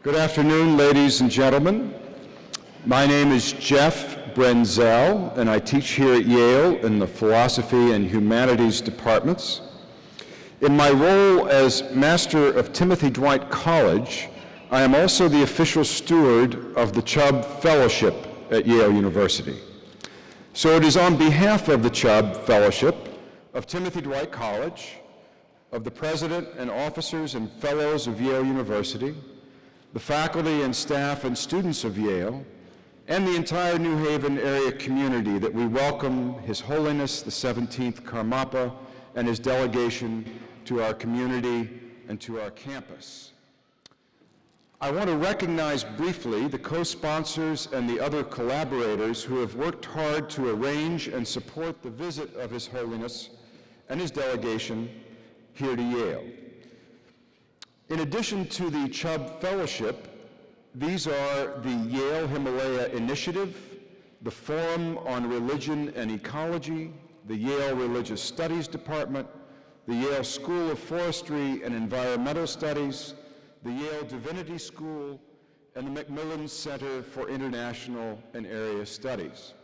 Good afternoon, ladies and gentlemen. My name is Jeff Brenzel, and I teach here at Yale in the Philosophy and Humanities departments. In my role as Master of Timothy Dwight College, I am also the official steward of the Chubb Fellowship at Yale University. So it is on behalf of the Chubb Fellowship, of Timothy Dwight College, of the President and officers and fellows of Yale University, the faculty and staff and students of Yale, and the entire New Haven area community that we welcome His Holiness the 17th Karmapa and his delegation to our community and to our campus. I want to recognize briefly the co-sponsors and the other collaborators who have worked hard to arrange and support the visit of His Holiness and his delegation here to Yale. In addition to the Chubb Fellowship, these are the Yale Himalaya Initiative, the Forum on Religion and Ecology, the Yale Religious Studies Department, the Yale School of Forestry and Environmental Studies, the Yale Divinity School, and the Macmillan Center for International and Area Studies.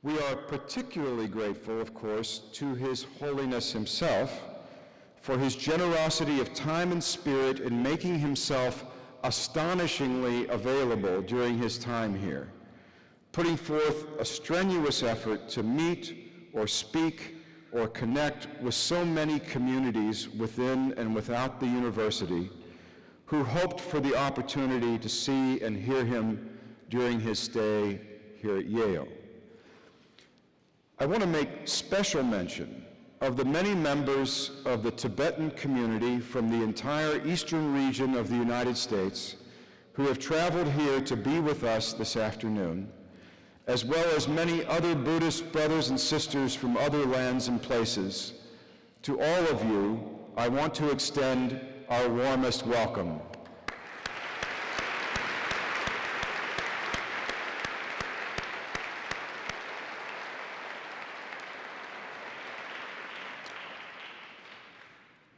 We are particularly grateful, of course, to His Holiness himself for his generosity of time and spirit in making himself astonishingly available during his time here, putting forth a strenuous effort to meet or speak or connect with so many communities within and without the university who hoped for the opportunity to see and hear him during his stay here at Yale. I want to make special mention of the many members of the Tibetan community from the entire eastern region of the United States who have traveled here to be with us this afternoon, as well as many other Buddhist brothers and sisters from other lands and places. To all of you, I want to extend our warmest welcome.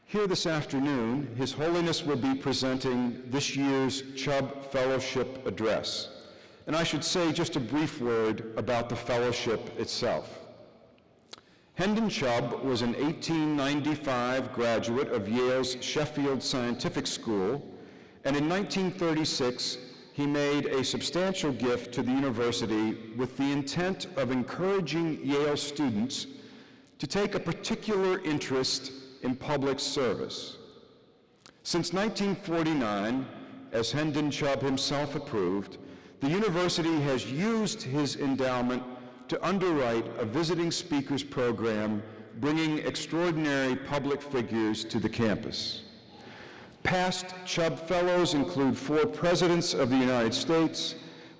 Here this afternoon, His Holiness will be presenting this year's Chubb Fellowship Address. And I should say just a brief word about the fellowship itself. Hendon Chubb was an 1895 graduate of Yale's Sheffield Scientific School, and in 1936, he made a substantial gift to the university with the intent of encouraging Yale students to take a particular interest in public service. Since 1949, as Hendon Chubb himself approved, the university has used his endowment to underwrite a visiting speakers program bringing extraordinary public figures to the campus. Past Chubb Fellows include 4 presidents of the United States,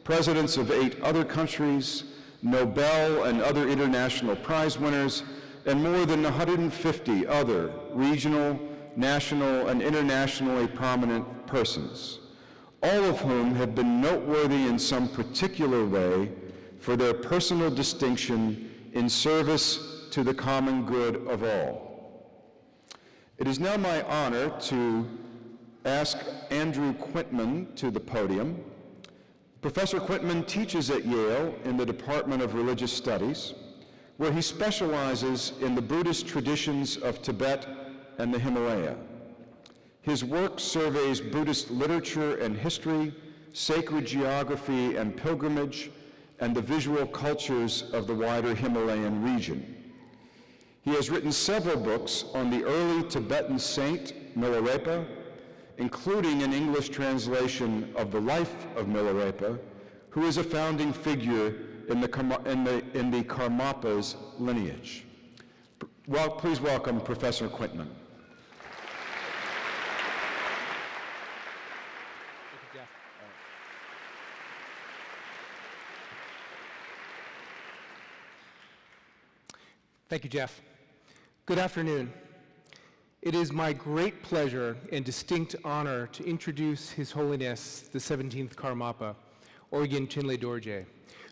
presidents of 8 other countries, Nobel and other international prize winners, and more than 150 other regional, national, and internationally prominent persons, all of whom have been noteworthy in some particular way for their personal distinction in service to the common good of all. It is now my honor to ask Andrew Quintman to the podium. Professor Quintman teaches at Yale in the Department of Religious Studies, where he specializes in the Buddhist traditions of Tibet and the Himalaya. His work surveys Buddhist literature and history, sacred geography and pilgrimage, and the visual cultures of the wider Himalayan region. He has written several books on the early Tibetan saint Milarepa, including an English translation of the life of Milarepa, who is a founding figure in the Karmapa's lineage. Well, please welcome Professor Quintman. Thank you, Jeff. Good afternoon. It is my great pleasure and distinct honor to introduce His Holiness the 17th Karmapa, Orgyen Chinle Dorje,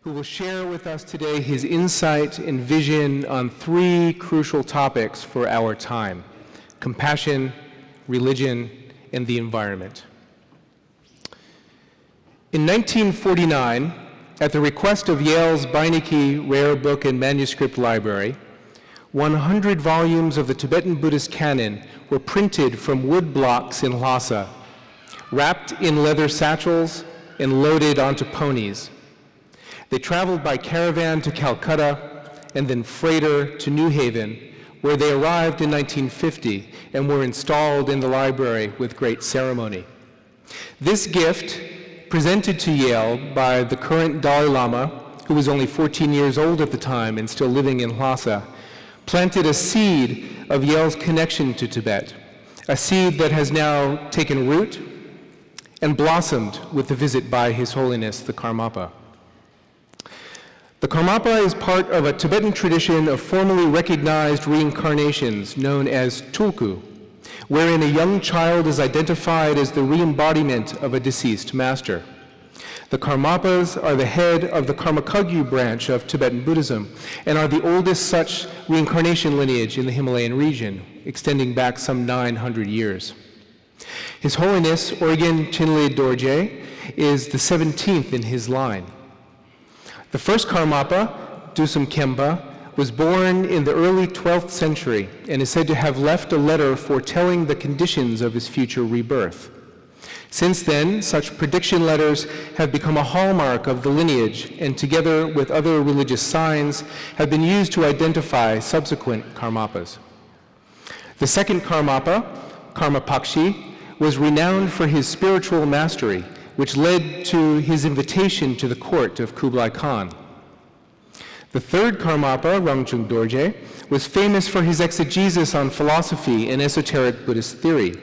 who will share with us today his insight and vision on 3 crucial topics for our time: compassion, religion, and the environment. In 1949, at the request of Yale's Beinecke Rare Book and Manuscript Library, 100 volumes of the Tibetan Buddhist canon were printed from wood blocks in Lhasa, wrapped in leather satchels and loaded onto ponies. They traveled by caravan to Calcutta and then freighter to New Haven, where they arrived in 1950 and were installed in the library with great ceremony. This gift, presented to Yale by the current Dalai Lama, who was only 14 years old at the time and still living in Lhasa, planted a seed of Yale's connection to Tibet, a seed that has now taken root and blossomed with the visit by His Holiness the Karmapa. The Karmapa is part of a Tibetan tradition of formally recognized reincarnations known as tulku, wherein a young child is identified as the re-embodiment of a deceased master. The Karmapas are the head of the Karmakagyu branch of Tibetan Buddhism and are the oldest such reincarnation lineage in the Himalayan region, extending back some 900 years. His Holiness Orgen Chinle Dorje is the 17th in his line. The first Karmapa, Dusum Kempa, was born in the early 12th century and is said to have left a letter foretelling the conditions of his future rebirth. Since then, such prediction letters have become a hallmark of the lineage and, together with other religious signs, have been used to identify subsequent Karmapas. The second Karmapa, Karmapakshi, was renowned for his spiritual mastery, which led to his invitation to the court of Kublai Khan. The third Karmapa, Rangchung Dorje, was famous for his exegesis on philosophy and esoteric Buddhist theory.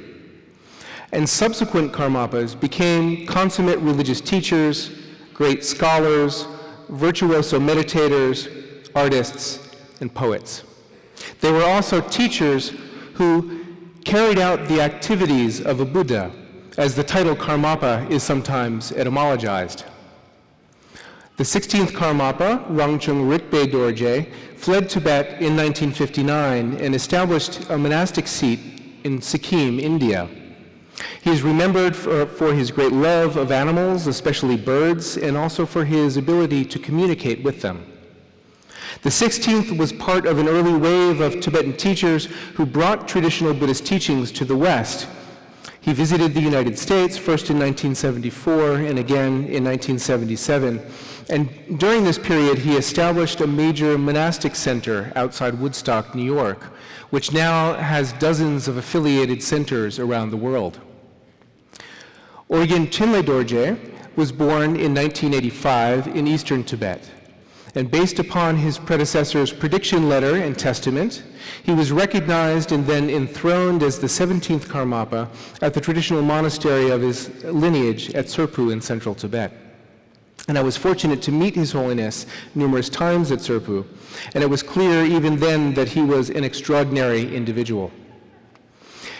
And subsequent Karmapas became consummate religious teachers, great scholars, virtuoso meditators, artists, and poets. They were also teachers who carried out the activities of a Buddha, as the title Karmapa is sometimes etymologized. The 16th Karmapa, Rangchung Ritbe Dorje, fled Tibet in 1959 and established a monastic seat in Sikkim, India. He is remembered for his great love of animals, especially birds, and also for his ability to communicate with them. The 16th was part of an early wave of Tibetan teachers who brought traditional Buddhist teachings to the West. He visited the United States, first in 1974 and again in 1977. And during this period, he established a major monastic center outside Woodstock, New York, which now has dozens of affiliated centers around the world. Orgen Chinle Dorje was born in 1985 in eastern Tibet. And based upon his predecessor's prediction letter and testament, he was recognized and then enthroned as the 17th Karmapa at the traditional monastery of his lineage at Serpu in central Tibet. And I was fortunate to meet His Holiness numerous times at Serpu, and it was clear even then that he was an extraordinary individual.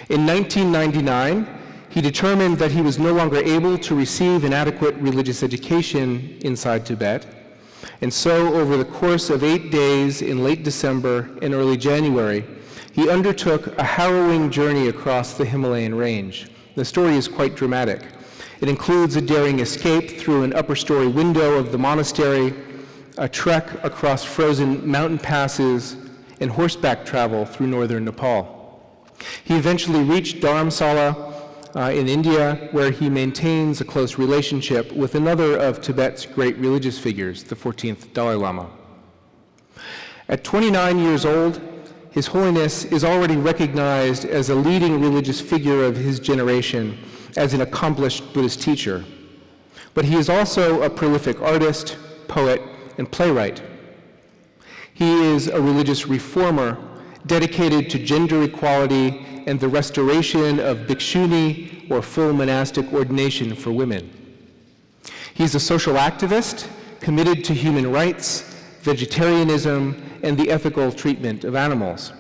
In 1999, he determined that he was no longer able to receive an adequate religious education inside Tibet, and so over the course of 8 days in late December and early January, he undertook a harrowing journey across the Himalayan range. The story is quite dramatic. It includes a daring escape through an upper-story window of the monastery, a trek across frozen mountain passes, and horseback travel through northern Nepal. He eventually reached Dharamsala in India, where he maintains a close relationship with another of Tibet's great religious figures, the 14th Dalai Lama. At 29 years old, His Holiness is already recognized as a leading religious figure of his generation, as an accomplished Buddhist teacher. But he is also a prolific artist, poet, and playwright. He is a religious reformer dedicated to gender equality and the restoration of bhikshuni, or full monastic ordination for women. He's a social activist committed to human rights, vegetarianism, and the ethical treatment of animals.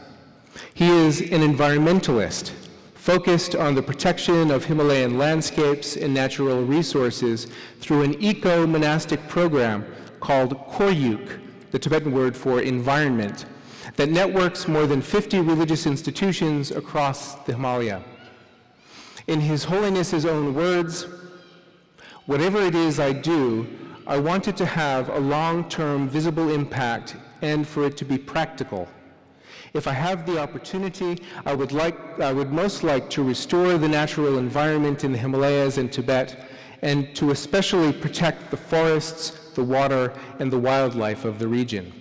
He is an environmentalist focused on the protection of Himalayan landscapes and natural resources through an eco-monastic program called Koryuk, the Tibetan word for environment, that networks more than 50 religious institutions across the Himalaya. In His Holiness's own words, Whatever it is I do, I want it to have a long-term visible impact and for it to be practical. If I have the opportunity, I would most like to restore the natural environment in the Himalayas and Tibet, and to especially protect the forests, the water, and the wildlife of the region.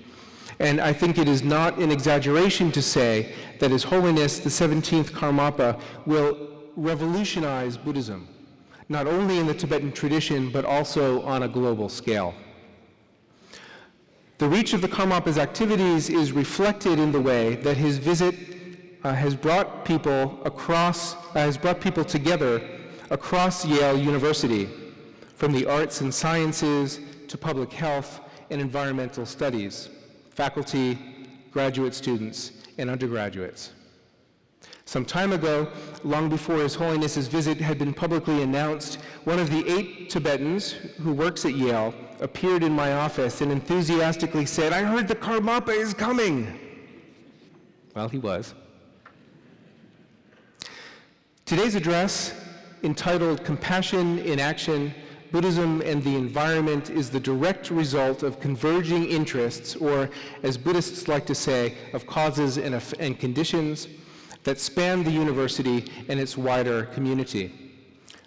And I think it is not an exaggeration to say that His Holiness the 17th Karmapa will revolutionize Buddhism, not only in the Tibetan tradition, but also on a global scale. The reach of the Karmapa's activities is reflected in the way that his visit has brought people together across Yale University, from the arts and sciences to public health and environmental studies, faculty, graduate students, and undergraduates. Some time ago, long before His Holiness's visit had been publicly announced, one of the 8 Tibetans who works at Yale appeared in my office and enthusiastically said, "I heard the Karmapa is coming." Well, he was. Today's address, entitled Compassion in Action, Buddhism and the Environment, is the direct result of converging interests, or as Buddhists like to say, of causes and conditions that span the university and its wider community.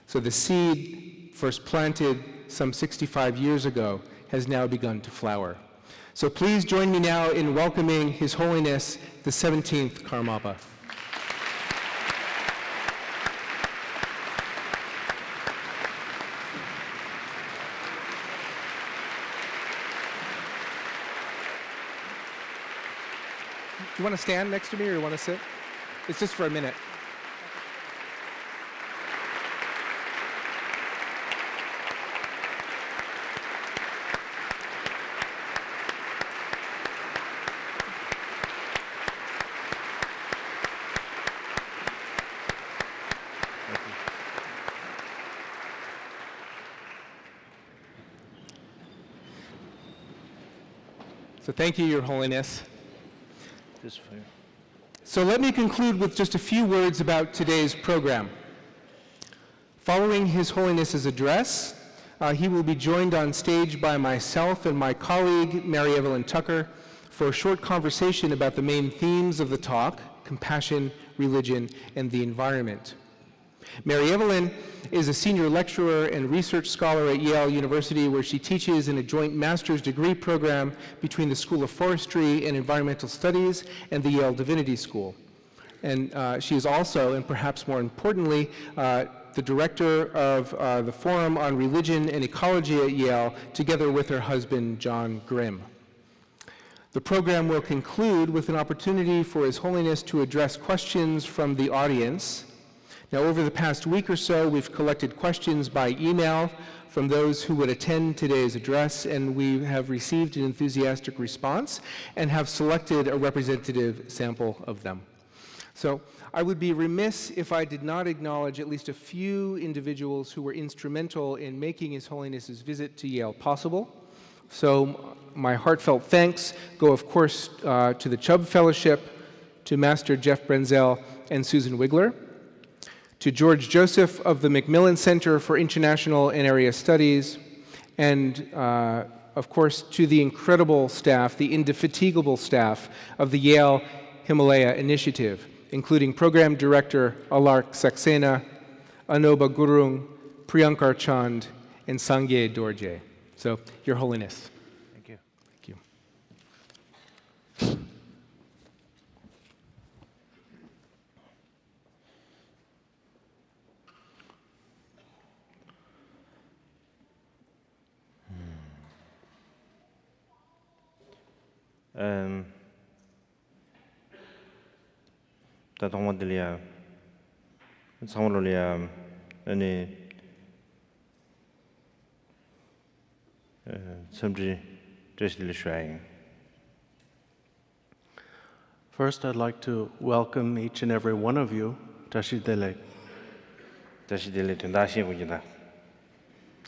So the seed, first planted some 65 years ago, has now begun to flower. So please join me now in welcoming His Holiness the 17th Karmapa. Do you want to stand next to me or you want to sit? It's just for a minute. So thank you, Your Holiness. Just for you. So let me conclude with just a few words about today's program. Following His Holiness's address, he will be joined on stage by myself and my colleague, Mary Evelyn Tucker, for a short conversation about the main themes of the talk: compassion, religion, and the environment. Mary Evelyn is a senior lecturer and research scholar at Yale University, where she teaches in a joint master's degree program between the School of Forestry and Environmental Studies and the Yale Divinity School. And she is also, and perhaps more importantly, the director of the Forum on Religion and Ecology at Yale, together with her husband, John Grimm. The program will conclude with an opportunity for His Holiness to address questions from the audience. Now, over the past week or so, we've collected questions by email from those who would attend today's address, and we have received an enthusiastic response and have selected a representative sample of them. So I would be remiss if I did not acknowledge at least a few individuals who were instrumental in making His Holiness's visit to Yale possible. So my heartfelt thanks go, of course, to the Chubb Fellowship, to Master Jeff Brenzel and Susan Wigler, to George Joseph of the Macmillan Center for International and Area Studies, and of course to the incredible staff, the indefatigable staff of the Yale Himalaya Initiative, including Program Director Alark Saxena, Anoba Gurung, Priyankar Chand, and Sangye Dorje. So, Your Holiness. Thank you. Thank you. 다동원들이야 상물로리야 아니 섬지 제시들 슈아잉. First, I'd like to welcome each and every one of you, Tashi Delek. 제시들 된다시고지다.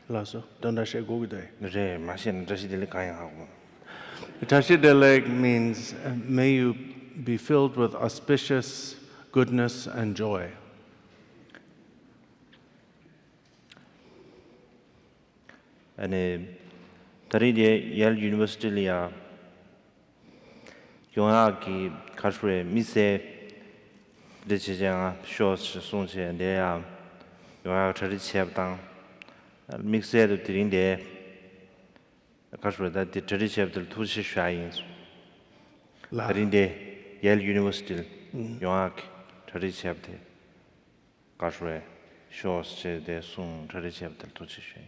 Lasso, Dandashe Gogde. 네, 마신 제시들 가양하고. Tashi Delek means, may you be filled with auspicious goodness and joy. 아니 다리에 옐 유니버시티리아 용하기 가수의 미세 대체장 쇼스 송체 내야 용하 처리 취합당 믹스에도 드린데 가수의 다 처리 취합들 투시 샤인 다리인데 옐 유니버시티 용하기 처리 취합대 가수의 쇼스 대송 처리 취합들 투시 샤인.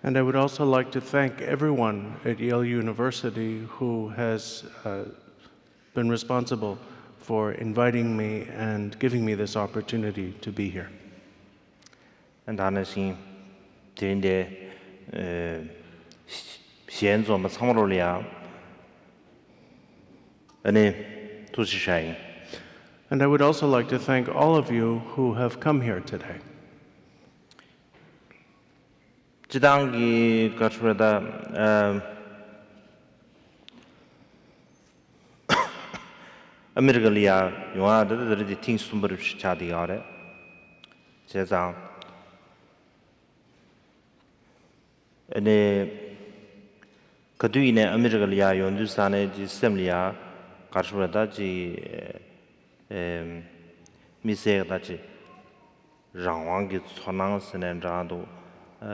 And I would also like to thank everyone at Yale University who has been responsible for inviting me and giving me this opportunity to be here. And honestly, during the 先做么参谋了，都是谁？ And I would also like to thank all of you who have come here today. 这当个搞出来的아메리카 리아 영화들이 팀 숨버를 차디가래 제장 네 그뒤에 아메리카 리아 연두산의 시스템리아 가르쳐다지 미세다지 랑왕기 천왕스는 자도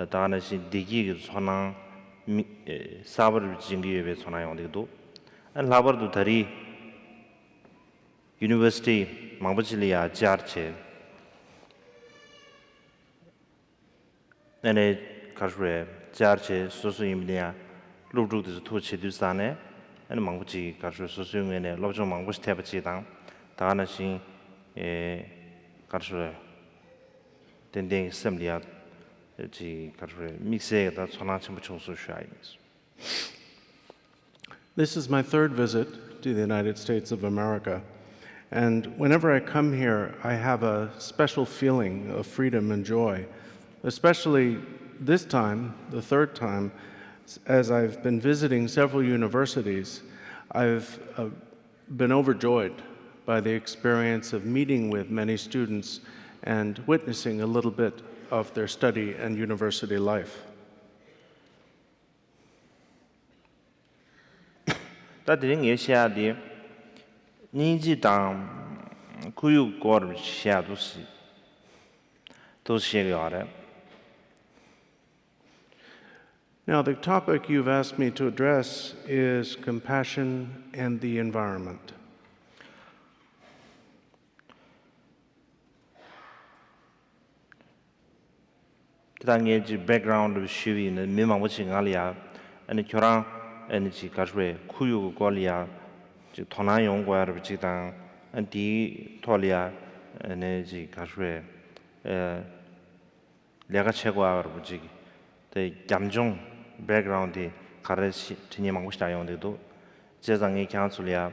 다나시 디기기 천왕 사버를 진기에 천왕용도 안 라버도 다리 University Mangbachilia Jarche Nene Kashre Jarche Sosuimnia Ludu Tuchi Dusane and Mangbachi Kashre Sosum and Lobjo Mangbush Tabachidang Tanashi Kashre Dending Assembly Kashre Mixe that Sonachimcho Shines. This is my third visit to the United States of America. And whenever I come here, I have a special feeling of freedom and joy, especially this time, the third time, as I've been visiting several universities. I've been overjoyed by the experience of meeting with many students and witnessing a little bit of their study and university life. Now, the topic you've asked me to address is compassion and the environment. Background of Shivi and Mima watching Alia and the Kyoran and the Chikashwe, Kuyu Golia, Tonayong, where Vichitan. And the Tolia and the Kashwe Legachegua, the Jamjong background, the Karesh Tinimangusta on the do, Jezangi Councilia,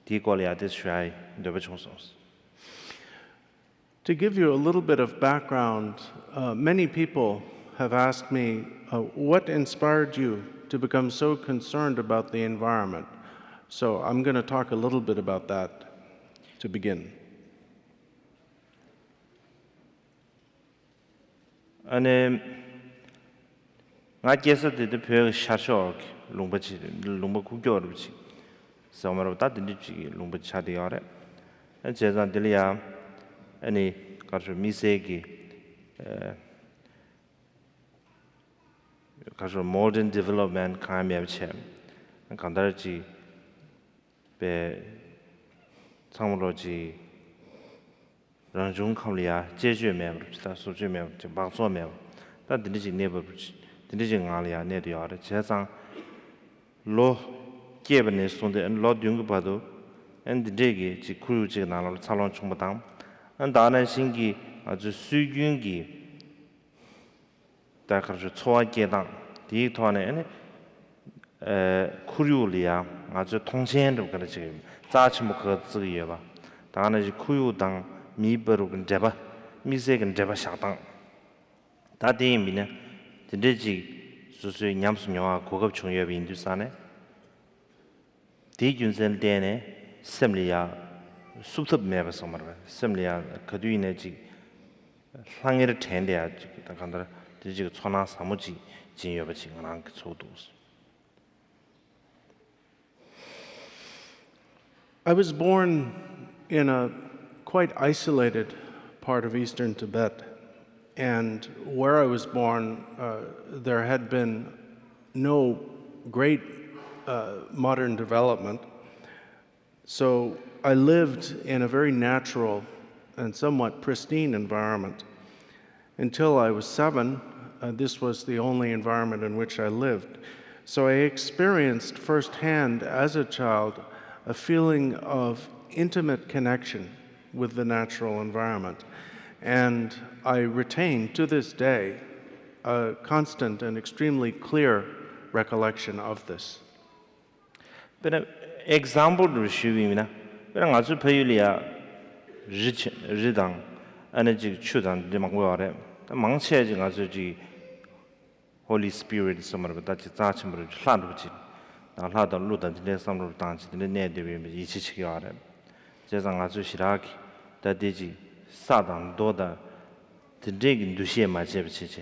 Digolia, this Shai, the Vichosons. To give you a little bit of background, many people have asked me, what inspired you to become so concerned about the environment? So I'm going to talk a little bit about that to begin. And I guess that the pair Shashok, Lumbachi, Lumbakugi, some of that Dilichi, Lumbachadiare, and Jezan Delia, any Kasha Misegi, Kasha modern development, Kamiam, and Kandarachi. 배 상물로지 런중 컴리아 제주면 그럽시다 소주면 방소면 다 드리지 네버 드리지 알이야 네디어 제상 로 게번에 손데 로 둥고 봐도 엔드 데게 지 크루지 나로 살론 충분당 안 다는 신기 아주 수균기 다 그렇죠 초아계당 디토네 쿠류리아 아주 통신으로 그렇지 자치 뭐 그거 봐 다는 이 쿠유당 미버로 잡아 미세근 잡아 샤당 다디미네 진짜지 수수 냠수녀와 고급 중요비 인두산에 디균선 때네 셈리아 숲톱 매버서 말아 셈리아 그뒤네지 상해를 텐데야 다 간다 这个传达啥么子经验不起，我那个错都是。 I was born in a quite isolated part of eastern Tibet, and where I was born, there had been no great modern development. So I lived in a very natural and somewhat pristine environment. Until I was 7, this was the only environment in which I lived. So I experienced firsthand as a child a feeling of intimate connection with the natural environment. And I retain to this day a constant and extremely clear recollection of this. But example to show you na, but I also pay you rich redang, energy chudan de mangware. The mangche jing also Holy Spirit summer, but that's a chamber land which now had a loot and there's some of dance in the net of each yard. Just an also shiraki, that digi, Sadan, Doda, the dig into share my jeviche.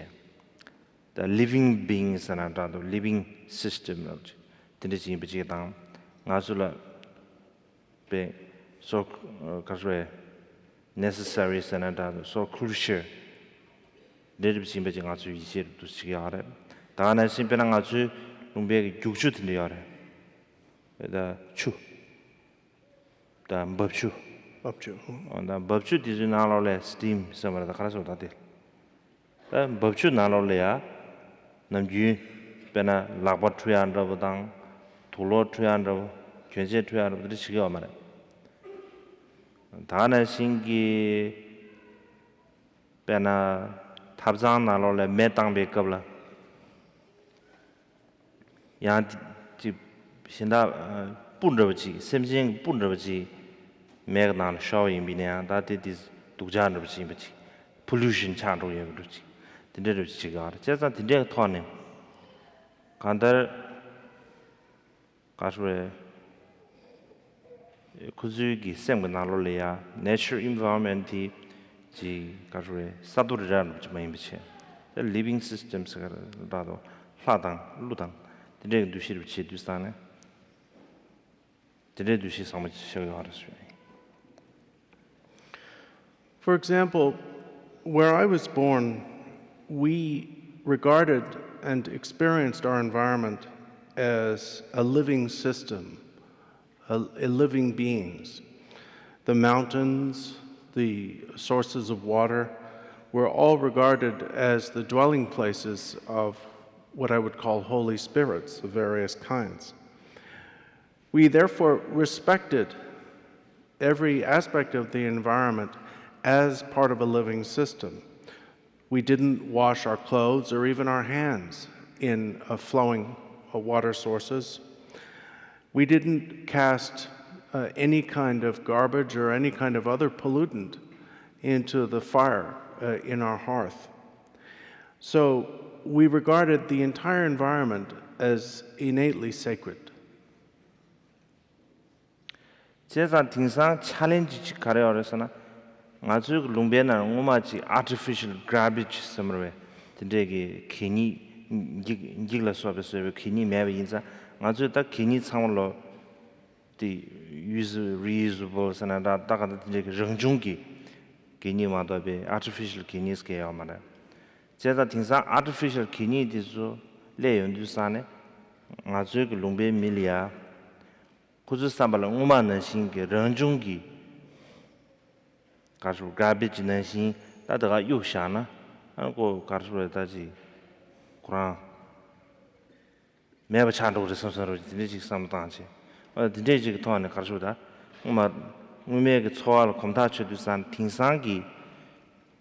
The living beings and another living system of the Digi Bijitan, Nazula be so necessary and another so crucial. Did seem being also easier to see. Dana simply also Lumbe Juksut in the yard. The Chu. The Bubchu. Up to. On the Bubchu is now or less steam somewhere at the Castle that day. The Bubchu Nalolea, Namju, Bena, Labat 300 down, Tulo 300, Quincy 300, the Chigamare. Dana Singi Bena. Tabzan nalole metang be kabla yang ji sinda punrabji semjing punrabji megnan showing binya that it is dujan rabji bachi pollution chan ro ye ruchi tinde ruchi gar jesa tinde thone kandar kaswe kuzu gi sem nalole ya nature environment ji kaswe saduran jmaim biche the living systems dado ladang ludang de du shir biche du stane de du shi samaj shagar. For example, where I was born, we regarded and experienced our environment as a living system, a living beings. The mountains, the sources of water were all regarded as the dwelling places of what I would call holy spirits of various kinds. We therefore respected every aspect of the environment as part of a living system. We didn't wash our clothes or even our hands in flowing water sources. We didn't cast any kind of garbage or any kind of other pollutant into the fire in our hearth. So we regarded the entire environment as innately sacred. 제가 등산 챌린지 가려서나 아주 룸베나 오마치 artificial garbage somewhere 되게 괜히 인기를 수업에서 괜히 매우 인자 아주 딱 괜히 상으로 the use reusable 산다 다가 되게 정중기 괜히 마다베 artificial 괜히 스케어 말아 제가 등산 artificial 괜히 되죠 레연도 산에 아주 룸베 밀리아 kuzu sambala nguma nanshin ge rangjungi kasu garbage nanshin da daga yu sha na an ko kasu da ji kuran me ba chan do de sam sam ro de ji sam dang che de ji ge ton ne kasu da nguma ngume ge chwa kom ta che du san ting sang gi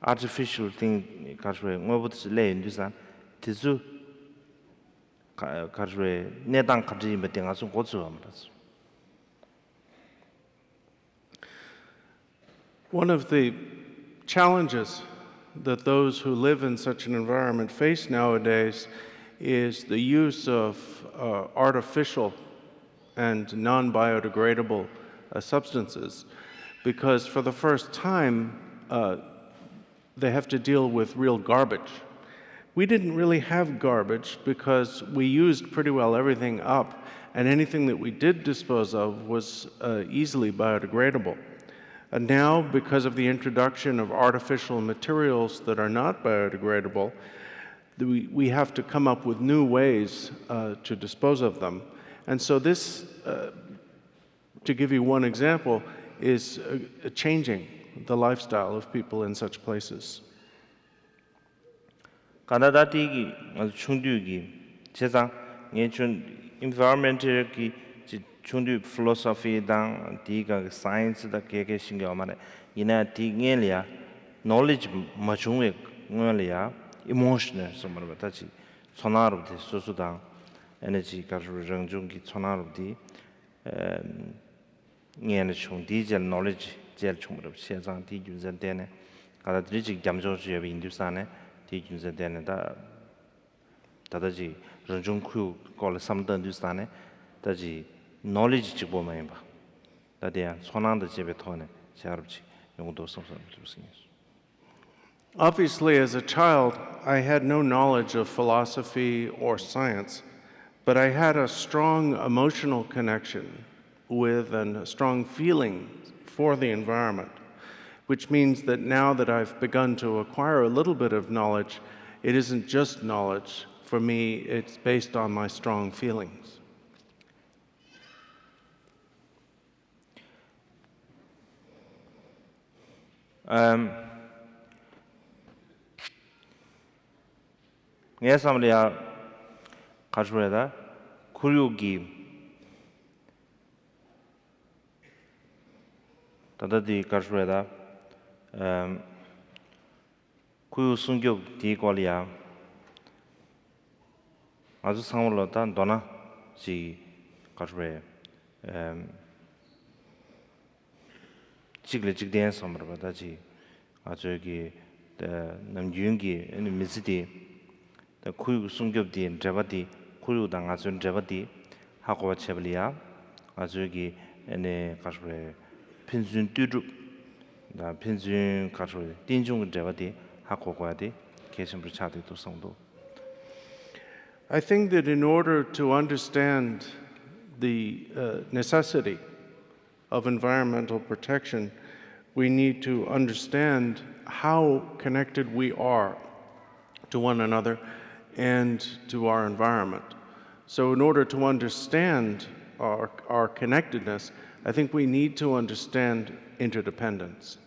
artificial thing kasu ngo bu de le du san de zu kasu ne dang ka ji me ding a su go zu ma. One of the challenges that those who live in such an environment face nowadays is the use of artificial and non-biodegradable substances, because for the first time they have to deal with real garbage. we didn't really have garbage because we used pretty well everything up, and anything that we did dispose of was easily biodegradable. And now, because of the introduction of artificial materials that are not biodegradable, we have to come up with new ways to dispose of them. And so this, to give you one example, is changing the lifestyle of people in such places. Canada tigi chungdu gi cheza ngechun environmental ki chungdu philosophy dang tiga science da keke shinga mare ina ti ngelia knowledge machungwe ngelia emotional somar batachi sonar de susudang energy ka rangjung ki sonar di ngene chung di gel knowledge gel chumro shezang ti yunzen dene kada drijik jamjo je indusane ti yunzen dene da 다다지 런중쿠 콜 삼던 뉴스단에 다지 knowledge 지 보면 봐 다대야 손안도 집에 토네 자르지 용도 섬섬 주시니 Obviously, as a child, I had no knowledge of philosophy or science, but I had a strong emotional connection with and a strong feeling for the environment, which means that now that I've begun to acquire a little bit of knowledge, it isn't just knowledge. For me, it's based on my strong feelings. 예삼리아 가주에다 구류기 다다디 가주에다 구유 순교 디고리아 아주 상물로다 너나 지 가주에 직례직된 섬으로다지 아주 여기 남윤기 미스디 kuyu sungkyop di drabati kuyu da nga zun drabati hakwa chebliya azu gi ene kashwe pinzun tudu da pinzun kashwe tinjung drabati hakwa kwa di keshin prachade to songdo. I think that in order to understand the necessity of environmental protection, we need to understand how connected we are to one another and to our environment. So in order to understand our connectedness, I think we need to understand interdependence.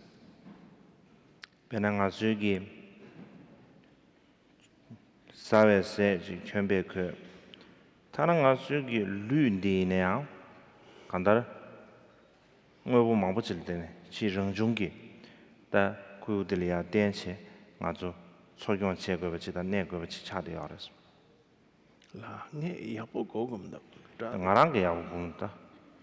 Penanga sugi sawe se ji chembe ke tananga sugi lu ndi ne ya kandar ngobu mangbu chil de chi rong jung gi da ku de ya den che nga zu 소경 제거버지다 내거버지 차대야라서 네 야보 고금다 나랑 게 야보 본다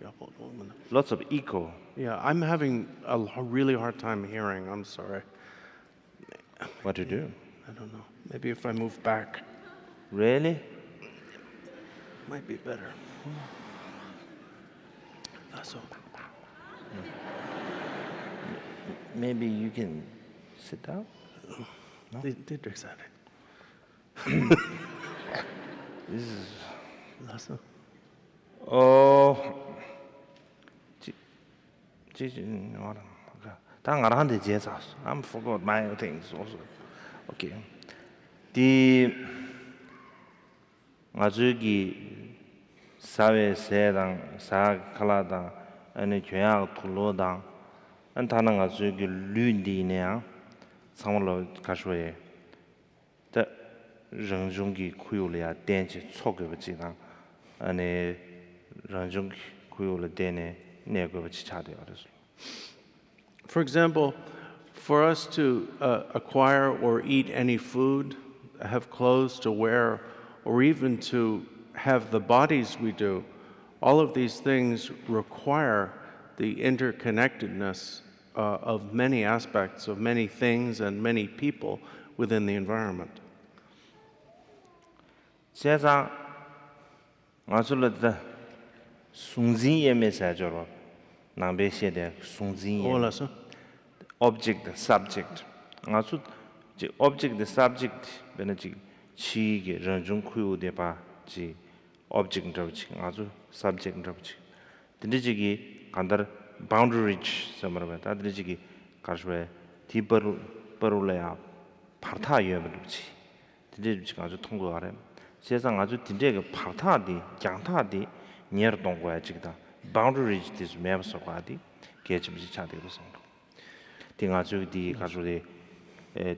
야보 고금다 lots of echo. Yeah, I'm having a really hard time hearing. I'm sorry. What to do? I don't know. Maybe if I move back, Really? might be better. So Maybe you can sit down. they decided. This is Lasso. oh what 당가라한테 제사 I'm forgot my things also. Okay. 디 아주기 사회 세당 사칼라당 아니 교양 둘로당 안타는 아주기 륜디네야 상물로 가셔에 더 런중기 구요래야 댄지 초급지당 아니 런중 구요래 되네 내거지 차대요 그래서. For example, for us to acquire or eat any food, have clothes to wear, or even to have the bodies we do, all of these things require the interconnectedness of many aspects of many things and many people within the environment. 세상 아줄라다 숭진의 메시지로 남배시대 숭진의 Olaso. object subject 아주 object subject 베네지 치기 런중 쿠유데 바지 object 잡지 아주 subject 잡지 딘디지기 간다 boundary somewhere 다들지기 가르에 디버루 버루래야 파타 예버지 딘디지 아주 통과하래 세상 아주 딘디가 파타디 장타디 니어 동거야 지기다 boundary is 매버서 과디 개침지 차대고 성 딩아주 디 가주데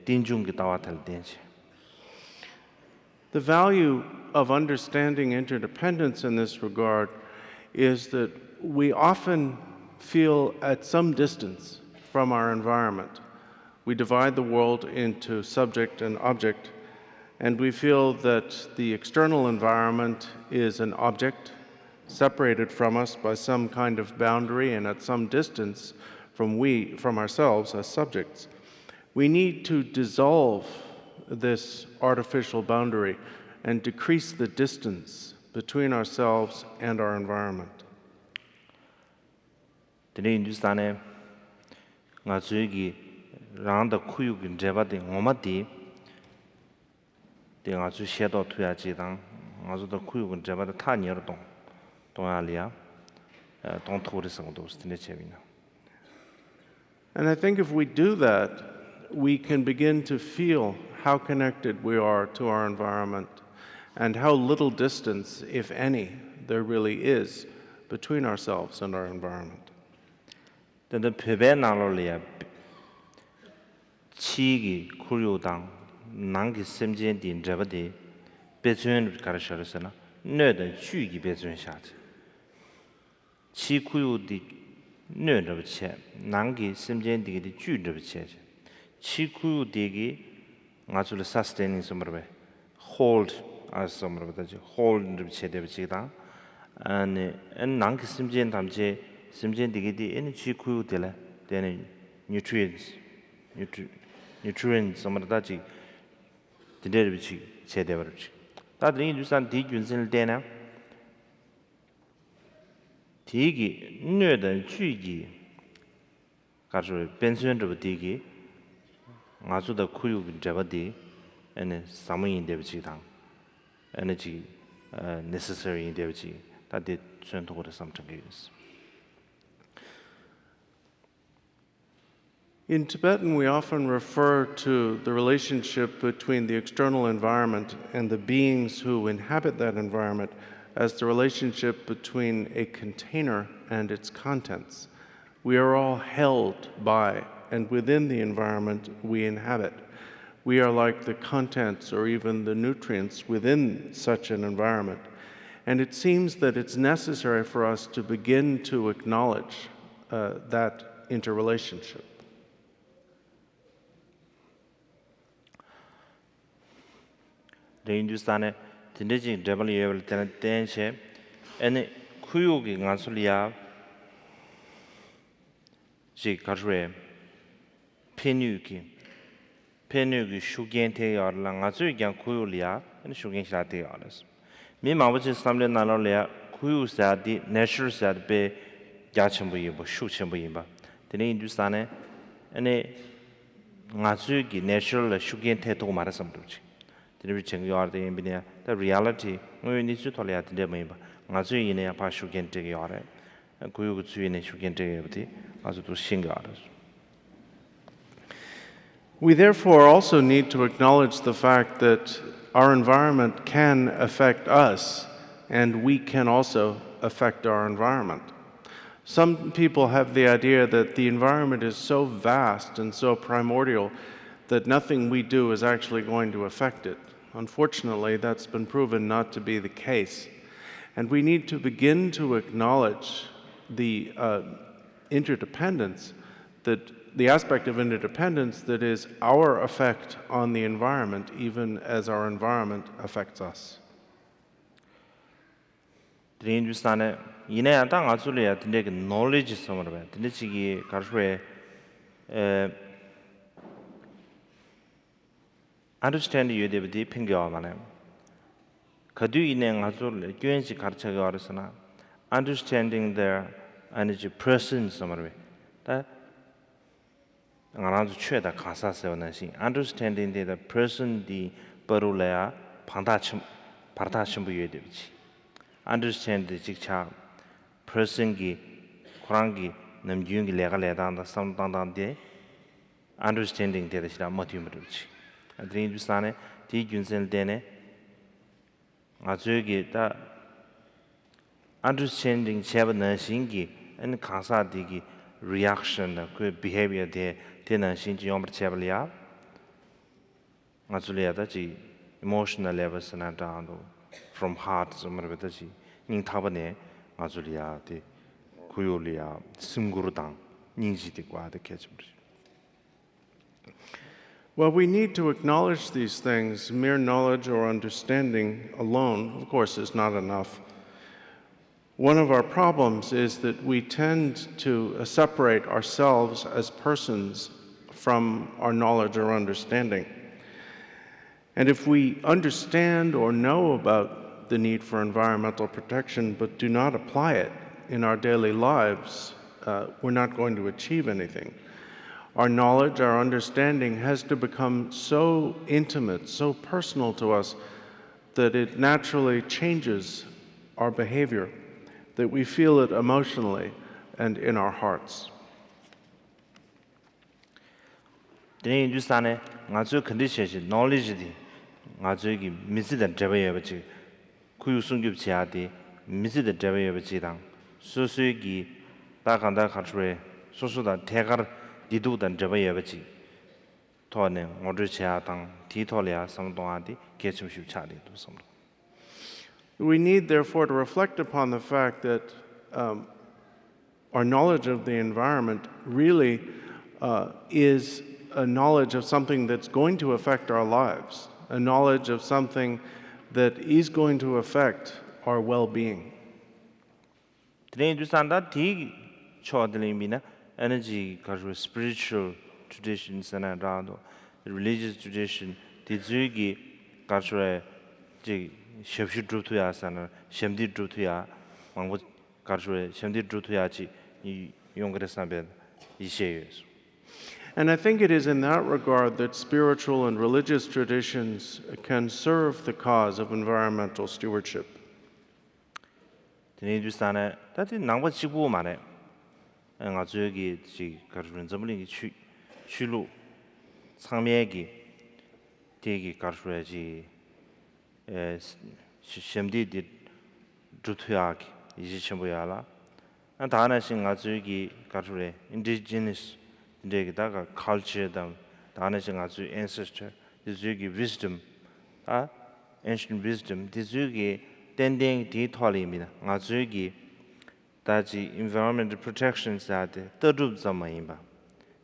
딘중기 따와탈 덴지 The value of understanding interdependence in this regard is that we often feel at some distance from our environment. We divide the world into subject and object, and we feel that the external environment is an object separated from us by some kind of boundary and at some distance from ourselves as subjects. We need to dissolve this artificial boundary and decrease the distance between ourselves and our environment. Today in Hindustane, nga zuigi rangda kuyu gin jeba de ngomati de nga zu shedo tuya ji dang nga zu da kuyu gin jeba de ta ni er dong ya lia dong tu de sang do stine chebina. And I think if we do that, we can begin to feel how connected we are to our environment and how little distance, if any, there really is between ourselves and our environment. The pebe nalolia chigi kuyu dang nangi semjen din jeba de bezuen karasharasana ne de chugi bezuen shat. Chi kuyu di ne de che nangi semjen di de chu de che. Chi kuyu de gi ngasul sustaining sombre hold as sombre hold de che de che da and nangi semjen damje semjen de gi de chi kuyu de la then nutrients sombre da ji de de chi che de bar chi da de ni san di jun sin de na ti gi ne de chu gi ka zo pension de de gi nga zu da kuyu jaba de and samin de chi dang energy necessary in de chi da de chen to de something is. In Tibetan, we often refer to the relationship between the external environment and the beings who inhabit that environment as the relationship between a container and its contents. We are all held by and within the environment we inhabit. We are like the contents or even the nutrients within such an environment. And it seems that it's necessary for us to begin to acknowledge that interrelationship. The Hindustane tindiji double tense and kuyugi ngasulia ji karwe penugi shugen te yar la ngasu gyang kuyulia and shugen shate yaras. Me mawachi samle nalolia kuyu sadi natural sad be yachimbu yimba shuchimbu yimba. The Hindustane and ngasu gi natural shugen te to marasamduchi. The reality we need to tolerate the member. Nazu in a pashu can take your and Kuyu in a shukan take as to singers. We therefore also need to acknowledge the fact that our environment can affect us and we can also affect our environment. Some people have the idea that the environment is so vast and so primordial that nothing we do is actually going to affect it. Unfortunately, that's been proven not to be the case. And we need to begin to acknowledge the interdependence, the aspect of interdependence that is our effect on the environment, even as our environment affects us. The Hindustane, in a tang azulia to take knowledge somewhere, the Nichigi Karshwe. Understand you the deep in your man. Kadu in an azul, Guensi Karchagarasana, understanding their energy person somewhere. That around the chair that Casa 7, understanding the person, the Barulea, parta chimbu yede bichi understand the jikcha person gi khurang gi namgyung gi lega leda da sam dang de understanding de shira motim bichi adrin du sane ti gyunsen de ne ngazue gi da understanding cheba na singi and kansa digi reaction na ku behavior de na sinji yomr cheba ya ngazule da ji emotional levels na down from heart somar beta ji ning tabane ngazule ya de kuyuli ya simguru dang ningsi de kwa de kechim. Well, we need to acknowledge these things. Mere knowledge or understanding alone, of course, is not enough. One of our problems is that we tend to separate ourselves as persons from our knowledge or understanding. And if we understand or know about the need for environmental protection but do not apply it in our daily lives, we're not going to achieve anything. Our knowledge, our understanding has to become so intimate, so personal to us, that it naturally changes our behavior, that we feel it emotionally and in our hearts. Then you stane ngazu condition knowledge di ngazu gi misi da jabe bachi kuyu sungyup chia di misi da jabe bachi dang su su gi da kan da khatre su su da tegar didu dan jabe bachi to ne ngodu chia dang ti to le sam dong di kechum shu cha di du sam. We need, therefore, to reflect upon the fact that our knowledge of the environment really is a knowledge of something that's going to affect our lives, a knowledge of something that is going to affect our well-being. Today, you stand that tea chodling energy, spiritual traditions and around religious tradition, the zugi, cultural. Shemshi Drutuya sana, Shemdi Drutuya, Mango Karjure, Shemdi Drutuyachi, Yongresabed, Ishayes. And I think it is in that regard that spiritual and religious traditions can serve the cause of environmental stewardship. The Hindustana, that is Nangwa Chibu Mane, and Azugi, Karjun Zamling Chulu, Samiegi, Tegi Karjureji. Shemdi did Drutuyak, Ishamboyala, and Tanashing Azugi Kature, indigenous Daga culture, the Tanashing Azu ancestor, the Zugi wisdom, ancient wisdom, the Zugi tending the Tolimina, Azugi, that the environmental protections that the Tadub Zamaimba,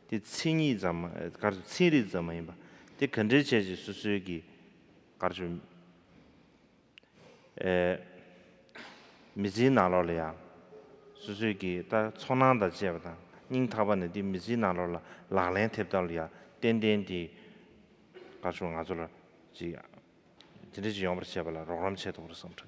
the Tsini Zama, Katsiri Zamaimba, the conditions Susugi, Karjum. Mizi nalolia Suzuki, the Sonanda Jevda, Ning Tabane, the Mizi nalola, La Lentepdalia, Denden di Kachung Azula, Gia, Digium Chevela, Roram Chet or something.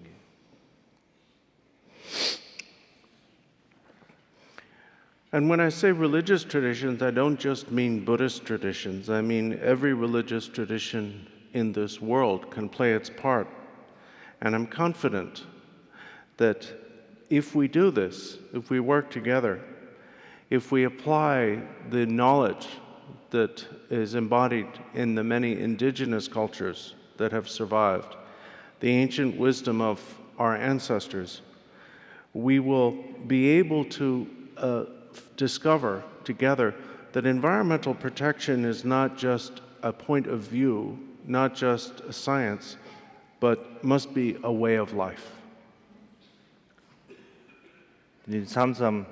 And when I say religious traditions, I don't just mean Buddhist traditions. I mean every religious tradition in this world can play its part. And I'm confident that if we do this, if we work together, if we apply the knowledge that is embodied in the many indigenous cultures that have survived, the ancient wisdom of our ancestors, we will be able to discover together that environmental protection is not just a point of view, not just a science, but must be a way of life. Samsam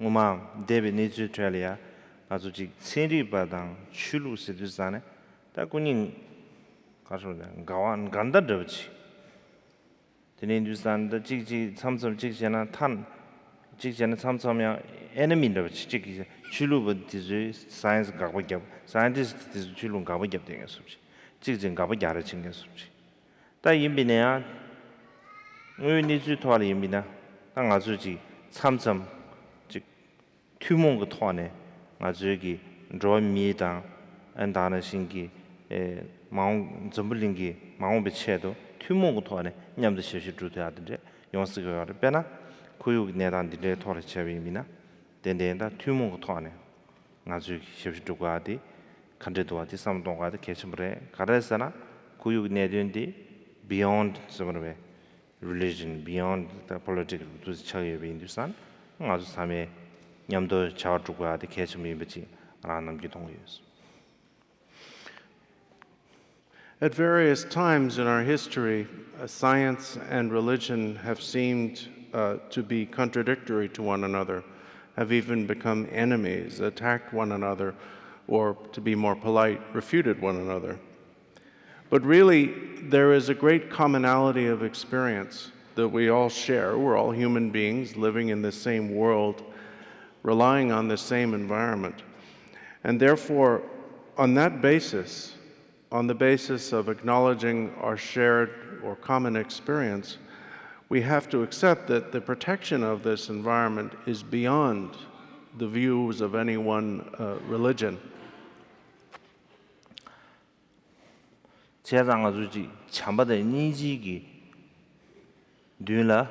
Muma David Nizu Australia, Azuji, Siri Badang, Chulu Sedusane, Takuning Gawan Ganda Dochi. The Hindustan, the Jigi, Samsam Jigana Tan, Jigana Samsamia, enemy of Chiki, Chulu would disease science Gawagab, scientists is Chulu Gawagab thing as such, Jigin Gawagariching as such. Da yimbinea, we need to tell yimbina, Tangazuji, Samsam, Tumong Tone, Azugi, draw me down, and Dana Shingi, 마음 점불링기 마음 배치해도 튜몽고 안에 냠도 시시 주도하던데 용스가 빼나 구육 내단들의 토를 채비미나 된데다 튜몽고 안에 아주 시시 주고하디 간제도와디 삼동과디 개심을에 가르사나 구육 내된디 beyond somewhere religion beyond the political to chaye be indusan azu same nyamdo chawtuga de kechmi bichi ranam gi dongyes. At various times in our history, science and religion have seemed to be contradictory to one another, have even become enemies, attacked one another, or to be more polite, refuted one another. But really, there is a great commonality of experience that we all share. We're all human beings living in the same world, relying on the same environment. And therefore, on that basis, on the basis of acknowledging our shared or common experience, we have to accept that the protection of this environment is beyond the views of any one religion. 제장 아주지 참바의 니지기 뒤라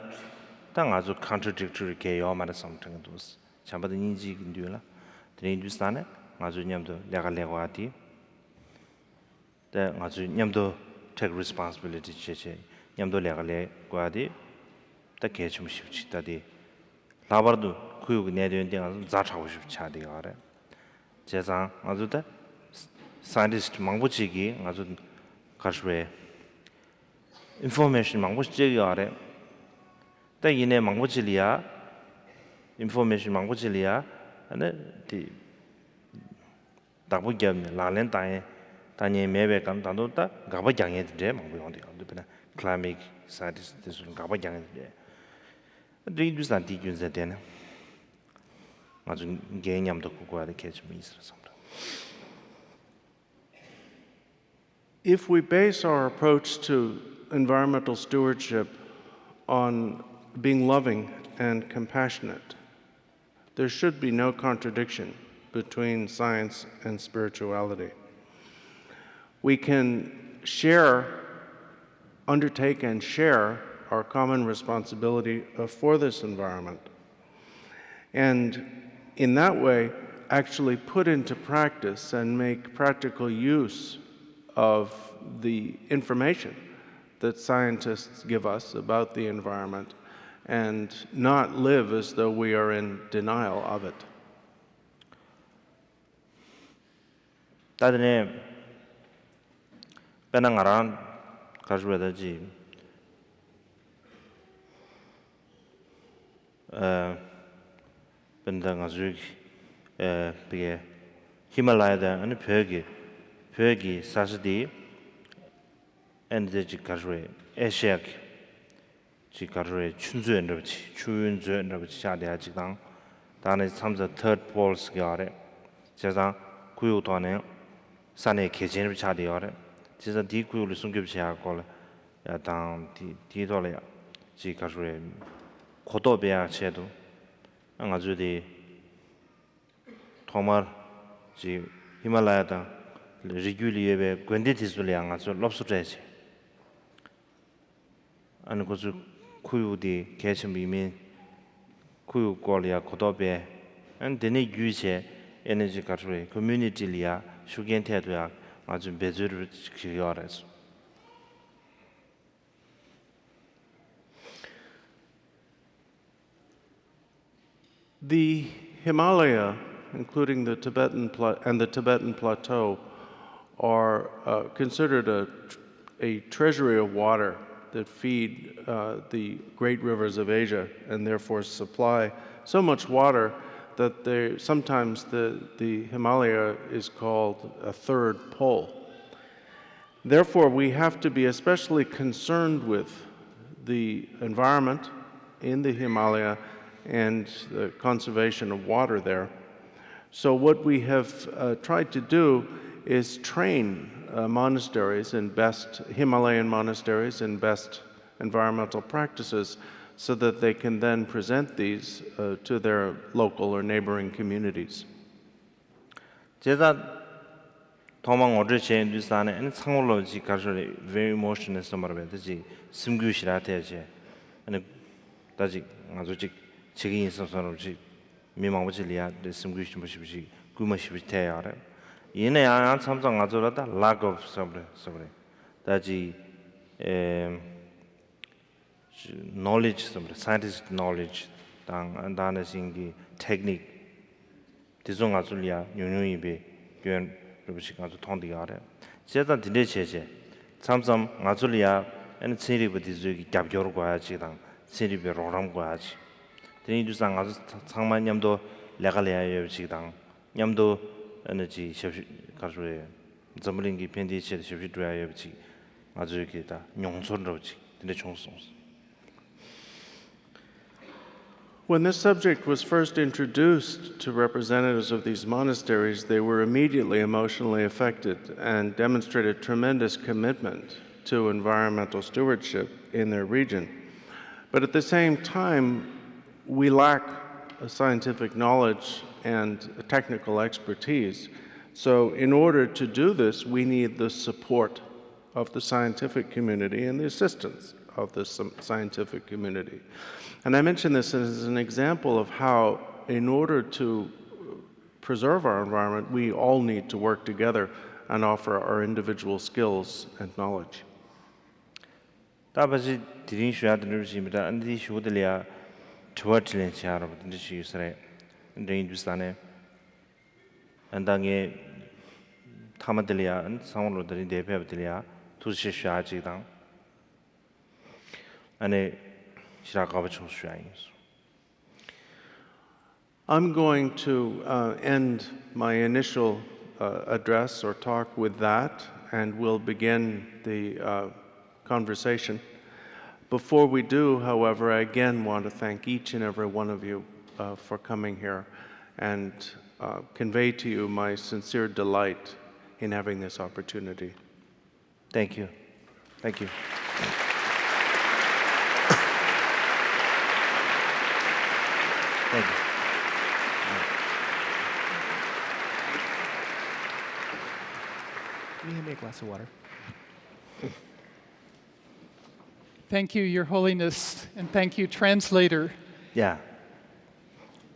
땅 아주 contradictory 개요 말을 something dos 참바의 니지기 뒤라 드린주스탄에 아주 냠도 내가 레고아티 때 아주 냠도 take responsibility 제제 냠도 내가 레고아디 때 개좀 쉽지다디 라바도 구역 내려는데 아주 자차고 싶차디 가래 제장 아주 때 scientist 망부치기 아주 가르에 information 망고지리 아래 때 이내 망고지리아 information 망고지리아 안에 디 다부겸 라렌타에 다니 매베감 단도다 가바장에 데 망고용데 안도베나 climate scientist this 가바장에 데 리두산 디균세데나 아주 개념도 그거에 개념이 있어서 If we base our approach to environmental stewardship on being loving and compassionate, there should be no contradiction between science and spirituality. We can undertake and share our common responsibility for this environment, and in that way, actually put into practice and make practical use of the information that scientists give us about the environment and not live as though we are in denial of it. 다들 배낭아란 가지고다지 bendangazu 비게 히말라야다 아니 벽이 사스디 엔데지 가르에 에시아 지 가르에 춘주엔럽지 추윤주엔럽지 자대야 지당 다네 삼자 third poles 가래 제가 구요도네 산에 계진을 자대야래 제가 디 구요를 숨겹지 하고 야당 디도래 지 가르에 고도배야 제도 아주디 토마 지 히말라야다 régulier quantitatively anga so lobsutreche an ko su kuyu di kechmi min kuyu kolia kodobe an dene gyuche energy karre community lia shugen tedoya azu bezuru kiyoras. The Himalaya, including the Tibetan Plateau, are considered a treasury of water that feed the great rivers of Asia and therefore supply so much water that sometimes the Himalaya is called a third pole. Therefore, we have to be especially concerned with the environment in the Himalaya and the conservation of water there. So what we have tried to do is train monasteries in best Himalayan monasteries in best environmental practices so that they can then present these to their local or neighboring communities. 제가 도망 어제 제 인도산에 안 상월로지 가서리 very emotional somewhere 되지 심규시라 되지 아니 다지 아주 지금 있어서지 미망부지리아 심규시 뭐시지 구마시비 태야래 얘네 안 참상 아주라다 lack of somewhere 다지 knowledge somewhere scientific knowledge 당 안다는 신기 technique 디종 아줄리아 용용이비 교연 그렇지 아주 통디가래 제가 딘데 제제 참삼 아줄리아 엔 체리브 디즈기 갑겨로 과지당 체리비 로람 과지 데니두상 아주 상만냠도 레갈이야 여지당 냠도 에너지 셔시 가르에 점링기 펜디체 셔시 드라이어 여지 아주 이렇게다 용촌로지 딘데 총송 When this subject was first introduced to representatives of these monasteries, they were immediately emotionally affected and demonstrated tremendous commitment to environmental stewardship in their region. But at the same time, we lack scientific knowledge and technical expertise. So in order to do this, we need the support of the scientific community and the assistance of the scientific community. And I mention this as an example of how, in order to preserve our environment, we all need to work together and offer our individual skills and knowledge. 다바지 디린 슈아드르 지미다 안디 슈들이야 트워틀린 샤로 딘디 슈스레 인두산에 안당에 타마들이야 상원로들이 대표들이야 두시 슈아지당 안에 I'm going to end my initial address or talk with that, and we'll begin the conversation. Before we do, however, I again want to thank each and every one of you for coming here and convey to you my sincere delight in having this opportunity. Thank you. Thank you. Thank you. Can you hand me a glass of water? Thank you, Your Holiness, and thank you, translator. Yeah.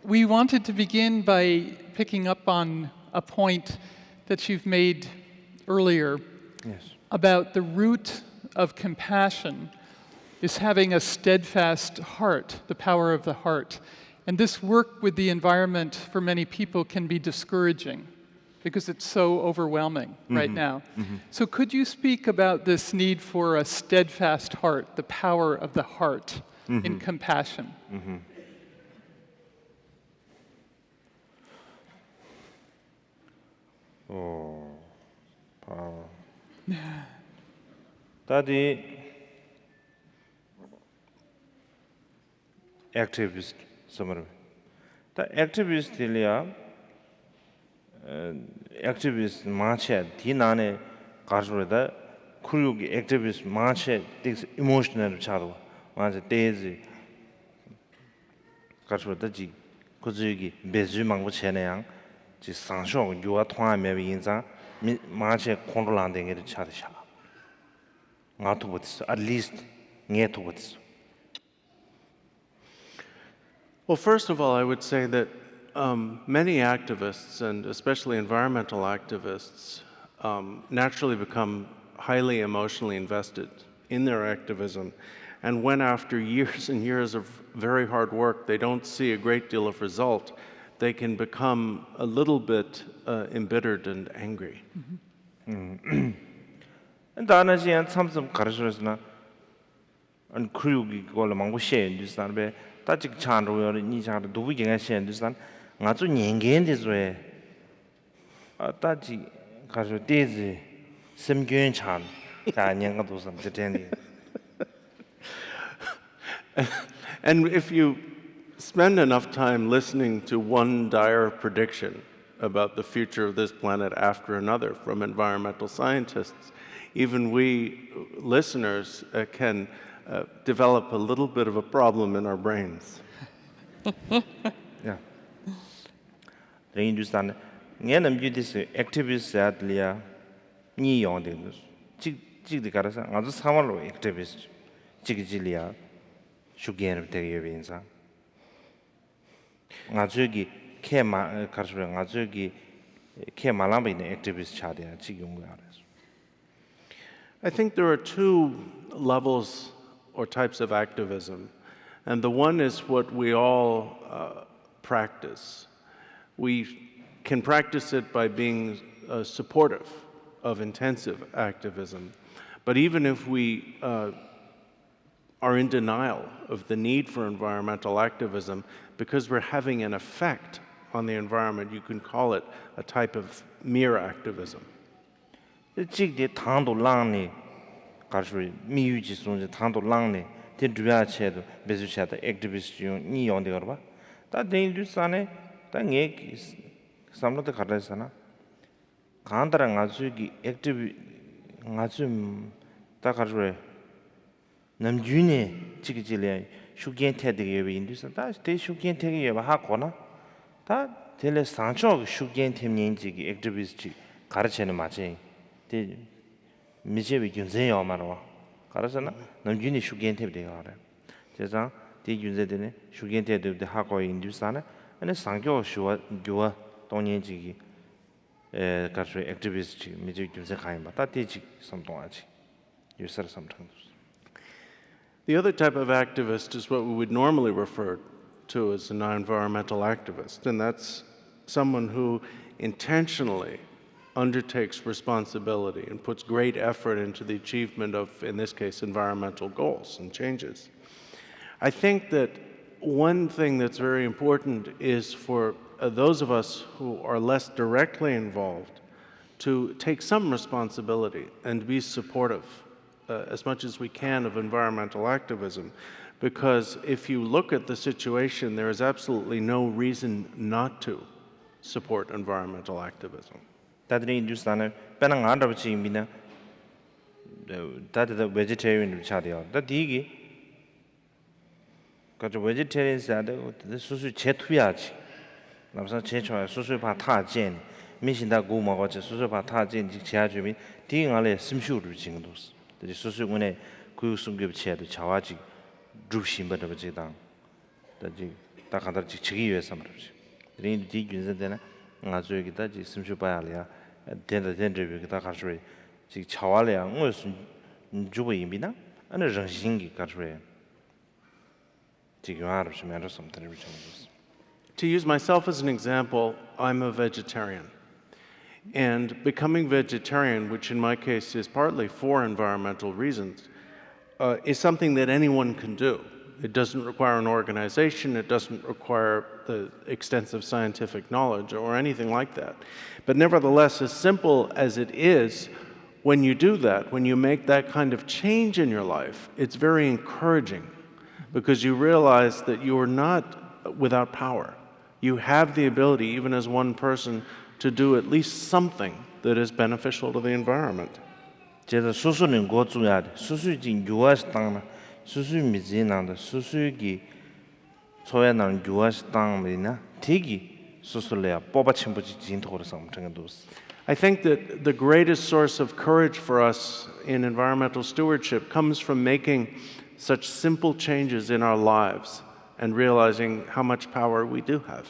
We wanted to begin by picking up on a point that you've made earlier Yes. about the root of compassion is having a steadfast heart, the power of the heart. And this work with the environment for many people can be discouraging because it's so overwhelming right now. So could you speak about this need for a steadfast heart, the power of the heart in compassion? power. 다디 activist somewhere. The activist들이야 activist 마체 디나네 가르르다 쿠르기 activist 마체 틱스 emotional 차도 마체 데지 가르르다지 고즈기 베즈망고 체네양 지 상쇼 요아 통하면 인자 마체 컨트롤한데 게 차르샤 나도 못했어 at least 녜도 못했어. Well, first of all, I would say that many activists, and especially environmental activists, naturally become highly emotionally invested in their activism. And when after years and years of very hard work, they don't see a great deal of result, they can become a little bit embittered and angry. 다나지한 참좀 가르쳐서나 안 크루기 걸 망고 셰인디스탄베 따직 찬로요 니자도 두부경에 셰인디스탄 나주 년겐데즈에 따지 가르쳐 데지 심견 찬 다년가도 섬제텐디. And if you spend enough time listening to one dire prediction about the future of this planet after another from environmental scientists, even we listeners can develop a little bit of a problem in our brains. Yeah. Reindusan ngenam judis activists atlia ni yong de chig de kara sa nga zu samalo activist chig jilia shugen de yebin sa nga zu gi ke ma karshwe nga zu gi ke malam be activist cha de chig yong ga. I think there are two levels or types of activism, and the one is what we all practice. We can practice it by being supportive of intensive activism, but even if we are in denial of the need for environmental activism, because we're having an effect on the environment, you can call it a type of mere activism. Chig de tando lang ni karshwe mi yu ji song de tando lang ni de duya che do bezu cha de activist yu ni yong de ba ta de du sa ne ta nge samlo de khara sa na kan dara nga zu gi active nga zu ta karshwe nam ju ne chig ji le shu gen the de ye bi ndu sa ta de shu gen the ye ba ha ko na ta de le sang cho shu gen the nyen ji gi activist ji khara che ne ma che 대 미제비 균제요 말어. 가라서나 남준이 슈겐테 되어라. 제가 대 균제되네 슈겐테 되도 하고 인두사나 아니 상교 쇼와 교와 동년지기 가서 액티비스트 미제 균제 가야 봐. 따티지 섬동하지. 유서 섬탕도. The other type of activist is what we would normally refer to as an environmental activist, and that's someone who intentionally undertakes responsibility and puts great effort into the achievement of, in this case, environmental goals and changes. I think that one thing that's very important is for those of us who are less directly involved to take some responsibility and be supportive as much as we can of environmental activism, because if you look at the situation, there is absolutely no reason not to support environmental activism. 다들이 인두스탄에 빼는 안 잡지 미나 다들 vegetarian 차대요. 다 디기 가저 vegetarian 사데 수수 제투야지. 남서 제초야 수수 바 타진 미신다 고 먹어지 수수 바 타진 지야 주민 디응알에 심슈르 징도스. 그 수수 군에 구육승급 체도 자와지 줍심버도 지당. 다지 다 가다 지기 위해서 말이지. 린 디균세되나 아주 여기다 지 심슈 봐야려. 된다 다 가서 지 차와려 무슨 주부입니다. 아니 정신기 가서 지금 알아서면 something To use myself as an example, I'm a vegetarian. And becoming vegetarian, which in my case is partly for environmental reasons, is something that anyone can do. It doesn't require an organization, it doesn't require the extensive scientific knowledge or anything like that. But nevertheless, as simple as it is, when you do that, when you make that kind of change in your life, it's very encouraging because you realize that you are not without power. You have the ability, even as one person, to do at least something that is beneficial to the environment. 제가 수수는 거 중요하다. 수수진 유아스 땅나 수수 미진한다. 수수기 소야는 유아스 땅이나 되기 수술래야 뽑아친 부지 진도로 삼정도스. I think that the greatest source of courage for us in environmental stewardship comes from making such simple changes in our lives and realizing how much power we do have.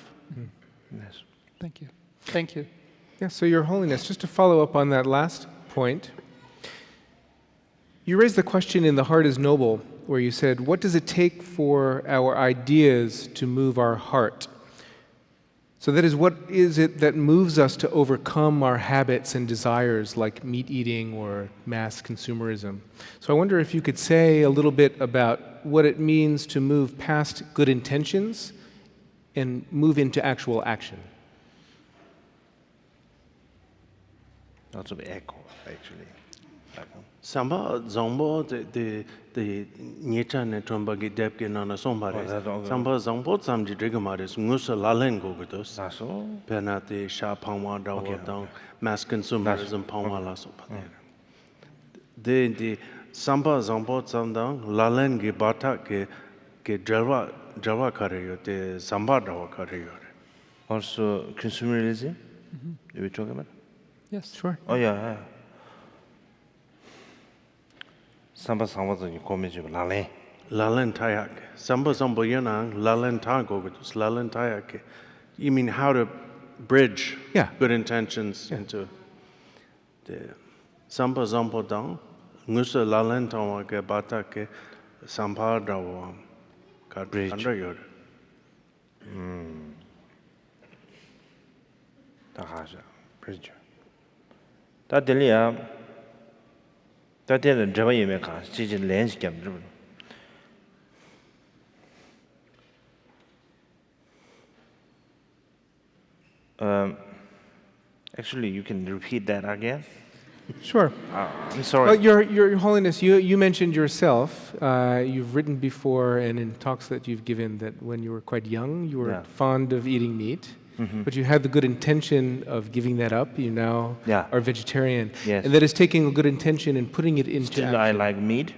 Yes. Thank you. Thank you. Yeah, so Your Holiness, just to follow up on that last point, you raised the question in The Heart is Noble, where you said, what does it take for our ideas to move our heart? So that is, what is it that moves us to overcome our habits and desires like meat eating or mass consumerism? So I wonder if you could say a little bit about what it means to move past good intentions and move into actual action. That's an echo, actually. Samba zombo the nyecha ne tomba gi dep ke nana sombare. Samba zombo samji dregamares ngusa lalen go godos. Naso Penate sha pangwa dawa dang mass consumerism pangwa la so pate. The samba zombo samdang lalen gi bata ke jalwa kare yo te samba dawa kare yo. also consumerism. You were talking about? Yes. Sure. Oh yeah. 삼바 상와서 고민지고 라래 Lalen tayak. Samba zombo yanang, lalen tago, lalen tayak. You mean how to bridge Yeah. good intentions into the Samba zombo dang, ngusa lalen tawake batake, sampa dawam. Bridge. Bridge. 다 하자 그렇죠 다 들리야 다 되는 저거 예매 가 지진 렌스 겸 좀. Actually, you can repeat that again. Sure. I'm sorry. Well, Your Holiness, you mentioned yourself, you've written before and in talks that you've given that when you were quite young, you were Yeah. fond of eating meat, but you had the good intention of giving that up. You now Yeah. are vegetarian. Yes. And that is taking a good intention and putting it into Still, action. I like meat,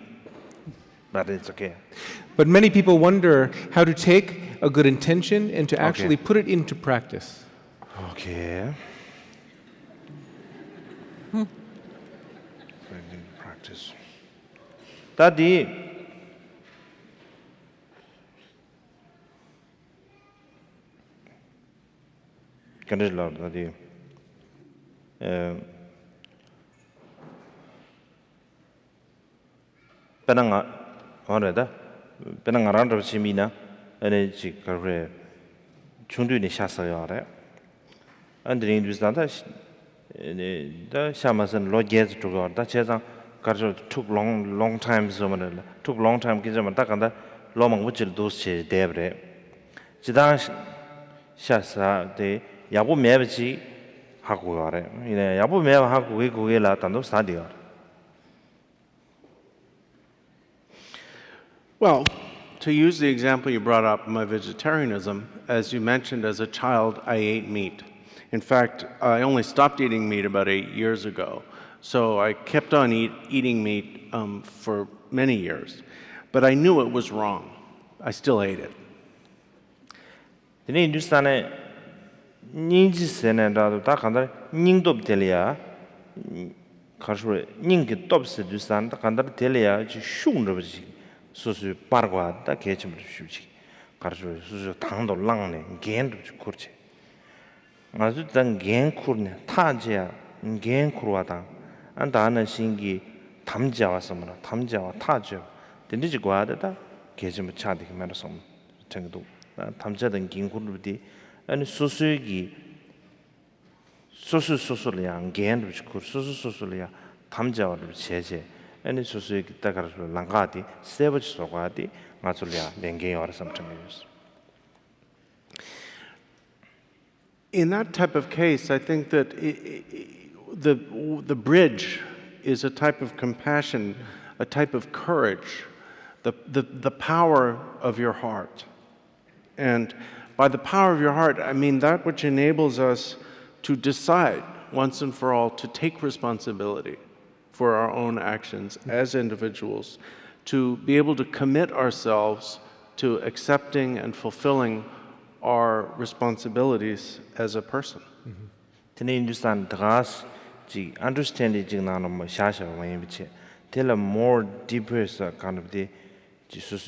but it's okay. But many people wonder how to take a good intention and to actually put it into practice. Okay. Practice. Daddy. Ganesh Lord, Daddy. Penanga, Honda, Penanga Randa Simina, Energy Career. Chundu ni Shasayare. And the Indus the Shamasan Lodges to God, that Chesang took long time, took long time, Kizam Takanda, Lomang Wichel Dosche Debre. Chidan Shasa, the Yabu Mevici Hakuare, in a Yabu Mev Haku Guila Tando Stadio. Well, to use the example you brought up, my vegetarianism, as you mentioned, as a child, I ate meat. In fact, I only stopped eating meat about 8 years ago. So I kept on eating meat for many years. But I knew it was wrong. I still ate it. The Hindustani Ninji Senator, Takanda, Ningdop Telia, Kashur, Ning Tops Dustan, Takanda Telia, Shunrosi, Susu Pargua, the Ketchum Shuchi, Kashur, Susu Tando Langne, Gain to Kurche. 아주 단 겐쿠르네 타지야 겐쿠르와다 안다는 신기 담자와서므로 담자와 타죠 된지지 과다다 계좀 차디게 말아서 정도 담자된 겐쿠르디 아니 소수기 소수소수량 겐도 그 소수소수량 담자와를 제제 아니 소수기 따가서 랑가디 세버지 소가디 맞을이야 랭게 알아서 정해졌어. In that type of case, I think that the bridge is a type of compassion, a type of courage, the power of your heart. And by the power of your heart, I mean that which enables us to decide once and for all to take responsibility for our own actions as individuals, to be able to commit ourselves to accepting and fulfilling our responsibilities as a person. Today, Hindustan draws the understanding of Shasha when you tell a more deeper kind of the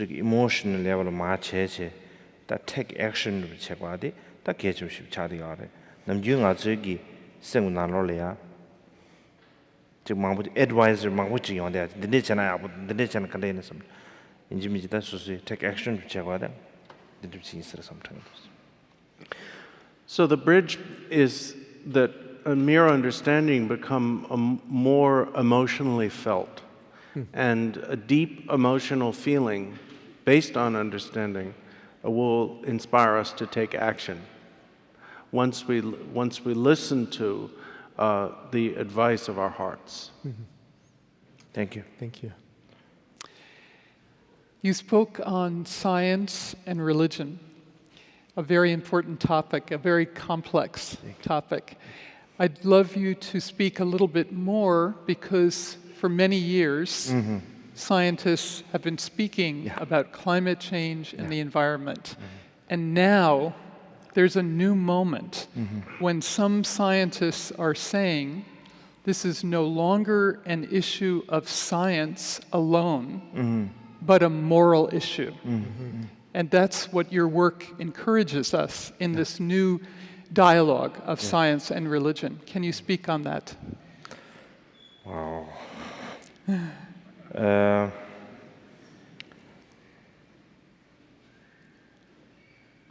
emotional level of Macheche that take action with Chekwadi, that gets you Chadiare. Namjung Azugi, Sengunalolia, to Mahmoud advisor Mahuchi on that, the Lichen I would the Lichen Kalenism. In Jimmy, that's take action with Chekwada. Did you see sometimes? So the bridge is that a mere understanding become more emotionally felt, and a deep emotional feeling based on understanding will inspire us to take action. Once we listen to the advice of our hearts. Thank you. Thank you. You spoke on science and religion, a very important topic, a very complex topic. I'd love you to speak a little bit more because for many years, scientists have been speaking about climate change and the environment. And now there's a new moment when some scientists are saying This is no longer an issue of science alone, but a moral issue. And that's what your work encourages us in this new dialogue of science and religion. Can you speak on that? Wow.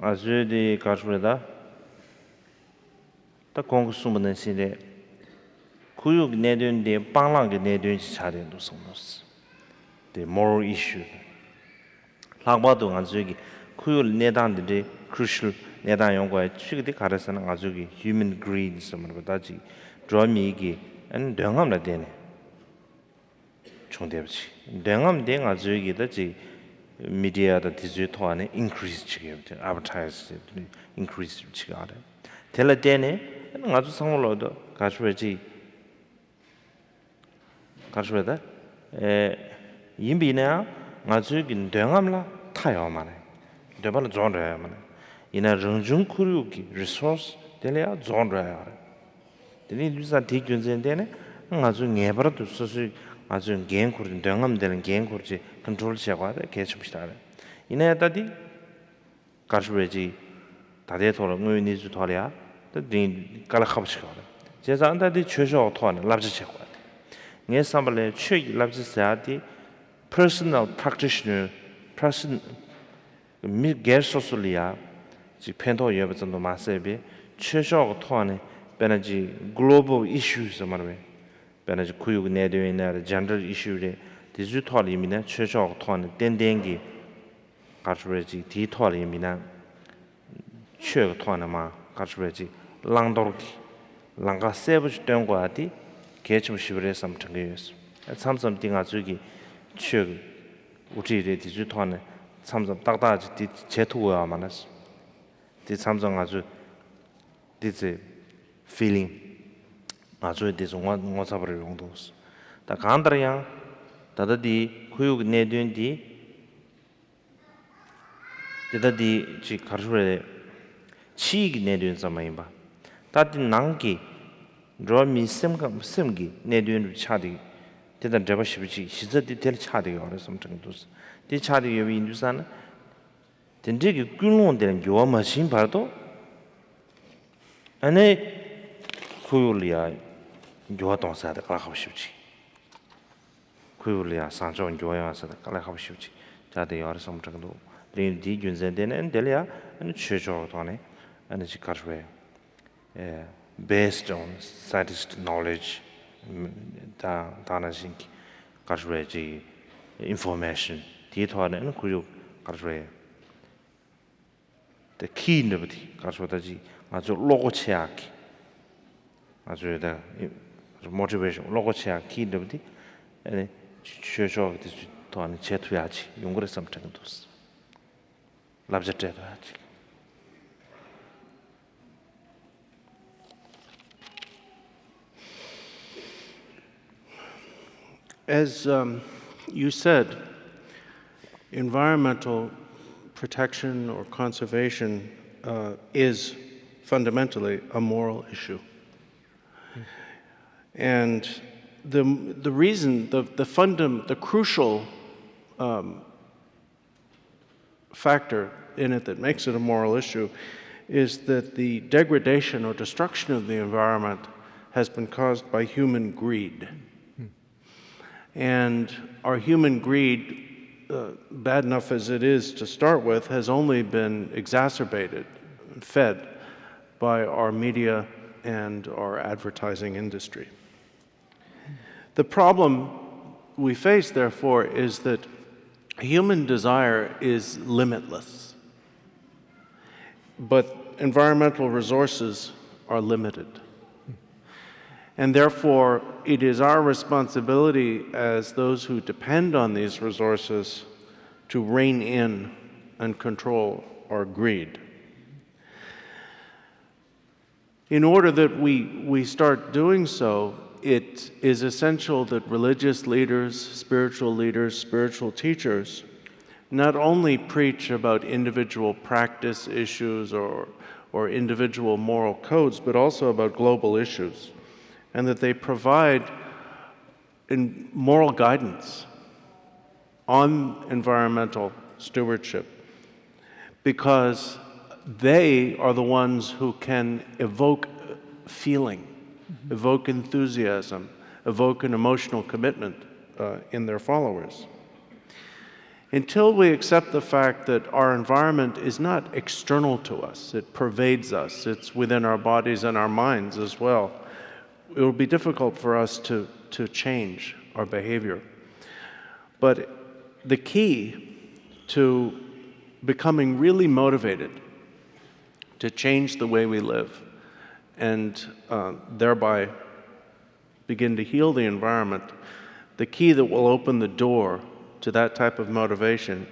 아주디 가르브다 다 공부 수문은 시대 구육 내든데 빵랑게 내든지 차례도 성노스 the moral issue 락바도 아주기 구육 내단데 crucial 내단 연구에 취기디 가르서는 아주기 human greed som을보다지 드라미기 안 영함나 되네 총대없이 영함된 아주기다지 media the digital and increase chicken advertise increase chicken tell dene ngaju sanglo 가주지 가주다 임비나 ngaju 긴 대감라 타요만에 대발 존래만 이나 정중 쿠르기 resource 될야 존래야 되니 유사 대균전데네 ngaju 녜버도 소수 아주 개인 코르 대감되는 개인 코르지 컨트롤 시작하다 개심시다 이내다디 가르베지 다대토로 의니즈 토리아 더 깔아캅시고 제가 안다디 최저 토는 랍지체고 네 삼발에 최 랍지사디 personal practitioner person 미 게소솔리아 지 펜토 예버전도 마세비 최저 토는 베너지 global issues 말에 베너지 구육 내도에나 gender issue에 디지털 이미나 최저 토는 덴덴기 가르베지 디지털 이미나 최고 토는마 가르베지 랑도르기 랑가 세브지 된거아디 개점 시브레 삼청게스 삼점 띵아 주기 최고 우리의 디지털은 삼점 딱딱지 디 제토가 많았어 디 삼점 아주 디제 feeling 아주 디저 원사버를 용도스 다 간다량 다다디 구육 내된디 다다디 지 가르레 치기 내된 സമയ바 다디 낭기 로미 셈기 내된 차디 대단 잡아시비지 시저디 될 차디 어려서 정도스 디 차디 여기 인두산 된지기 꿀론되는 요아 마신 봐도 안에 구율이야 요아 동사다 가라고 싶지 구율이야 상조 요아서 가라고 싶지 자대 어려서 정도 린디 균전되는 데려야 아니 최저 돈에 아니 지카르웨 based on scientific knowledge 다나신 가르웨지 information 디토하는 구육 가르웨 the key 너버디 가르웨다지 아주 로고체아키 아주다 motivation 로고체아 key 너버디 아니 최저 돈에 제투야지 용거를 섬정도스 랍제테다지 As you said, environmental protection or conservation is fundamentally a moral issue. And the reason, the crucial factor in it that makes it a moral issue is that the degradation or destruction of the environment has been caused by human greed. And our human greed, bad enough as it is to start with, has only been exacerbated, fed by our media and our advertising industry. The problem we face, therefore, is that human desire is limitless, but environmental resources are limited. And therefore, it is our responsibility as those who depend on these resources to rein in and control our greed. In order that we start doing so, it is essential that religious leaders, spiritual teachers, not only preach about individual practice issues or individual moral codes, but also about global issues. and that they provide moral guidance on environmental stewardship, because they are the ones who can evoke feeling, evoke enthusiasm, evoke an emotional commitment in their followers. Until we accept the fact that our environment is not external to us, it pervades us, it's within our bodies and our minds as well, it will be difficult for us to change our behavior. But the key to becoming really motivated to change the way we live and thereby begin to heal the environment, the key that will open the door to that type of motivation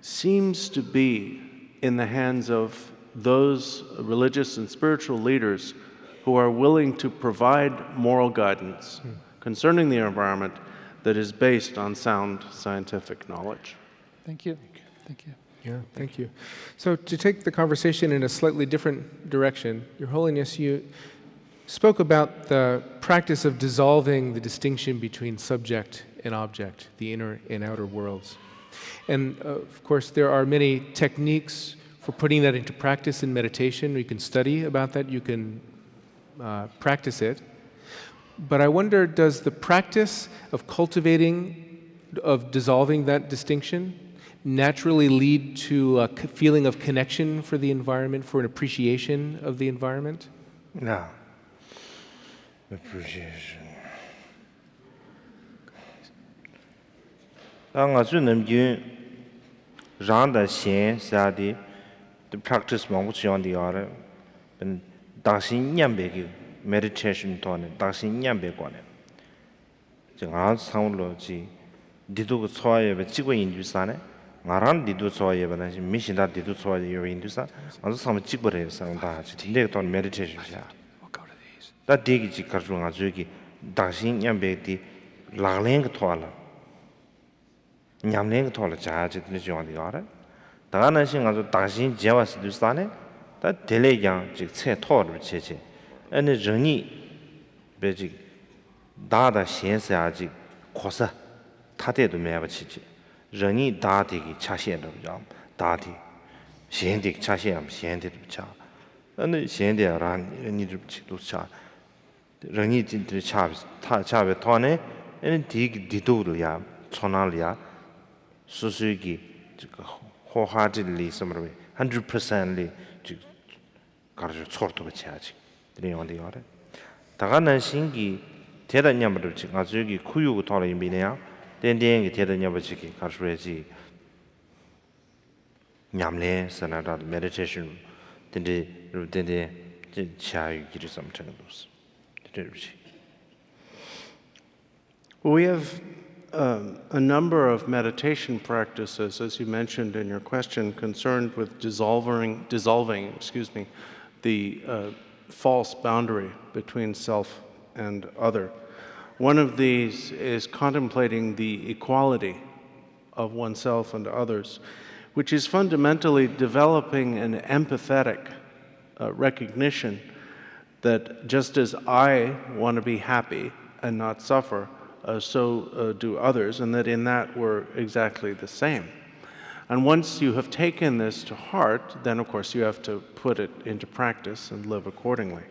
seems to be in the hands of those religious and spiritual leaders who are willing to provide moral guidance concerning the environment that is based on sound scientific knowledge. Thank you. Thank you. Yeah, thank you. So to take the conversation in a slightly different direction, Your Holiness, you spoke about the practice of dissolving the distinction between subject and object, the inner and outer worlds. And of course, there are many techniques for putting that into practice in meditation. You can study about that, you can practice it. But I wonder, does the practice of dissolving that distinction naturally lead to a feeling of connection for the environment, for an appreciation of the environment? No. Appreciation. Nga zu nam ju rang da xian sa di the practice ma wu xiang di are ben da xin nian bei ge meditation to ne da xin nian bei guan ne zhe nga sang lo ji di du ge chuo ye be ji guan yin ju sa ne nga ran di du chuo ye be na mi xin da di du chuo ye yin ju sa nga zu sang ji gu re sang da ji de to meditation xia da de gi ji ka zu nga zu gi da xin nian bei di la len ge to la 냠랭 토를 자지 되는 중앙이 알아. 다가는 신가서 당신 제와스도 싸네. 다 델레양 즉체 토를 제제. 아니 정이 베지 다다 현사지 코사 타대도 매버치지. 정이 다디기 차시에도 좀 다디 현디 차시암 현디도 차. 아니 현디란 니도 치도 차. 정이 진짜 차 차베 토네 아니 디기 디도를야 천알이야. 수수기 wholeheartedly 100%ly 가르쳐 초르도 붙여야지. 이런 데 알아. 다가는 신기 대단냐를 지금 아주 여기 구유고 돌아 임비네요. 땡땡이 대단냐를 지기 가르쳐야지. 냠래 선하다 meditation 땡데 자유기를 삼는 것도. We have a number of meditation practices, as you mentioned in your question, concerned with dissolving, the false boundary between self and other. One of these is contemplating the equality of oneself and others, which is fundamentally developing an empathetic recognition that just as I want to be happy and not suffer, so do others, and that in that we're exactly the same. And once you have taken this to heart, then of course you have to put it into practice and live accordingly.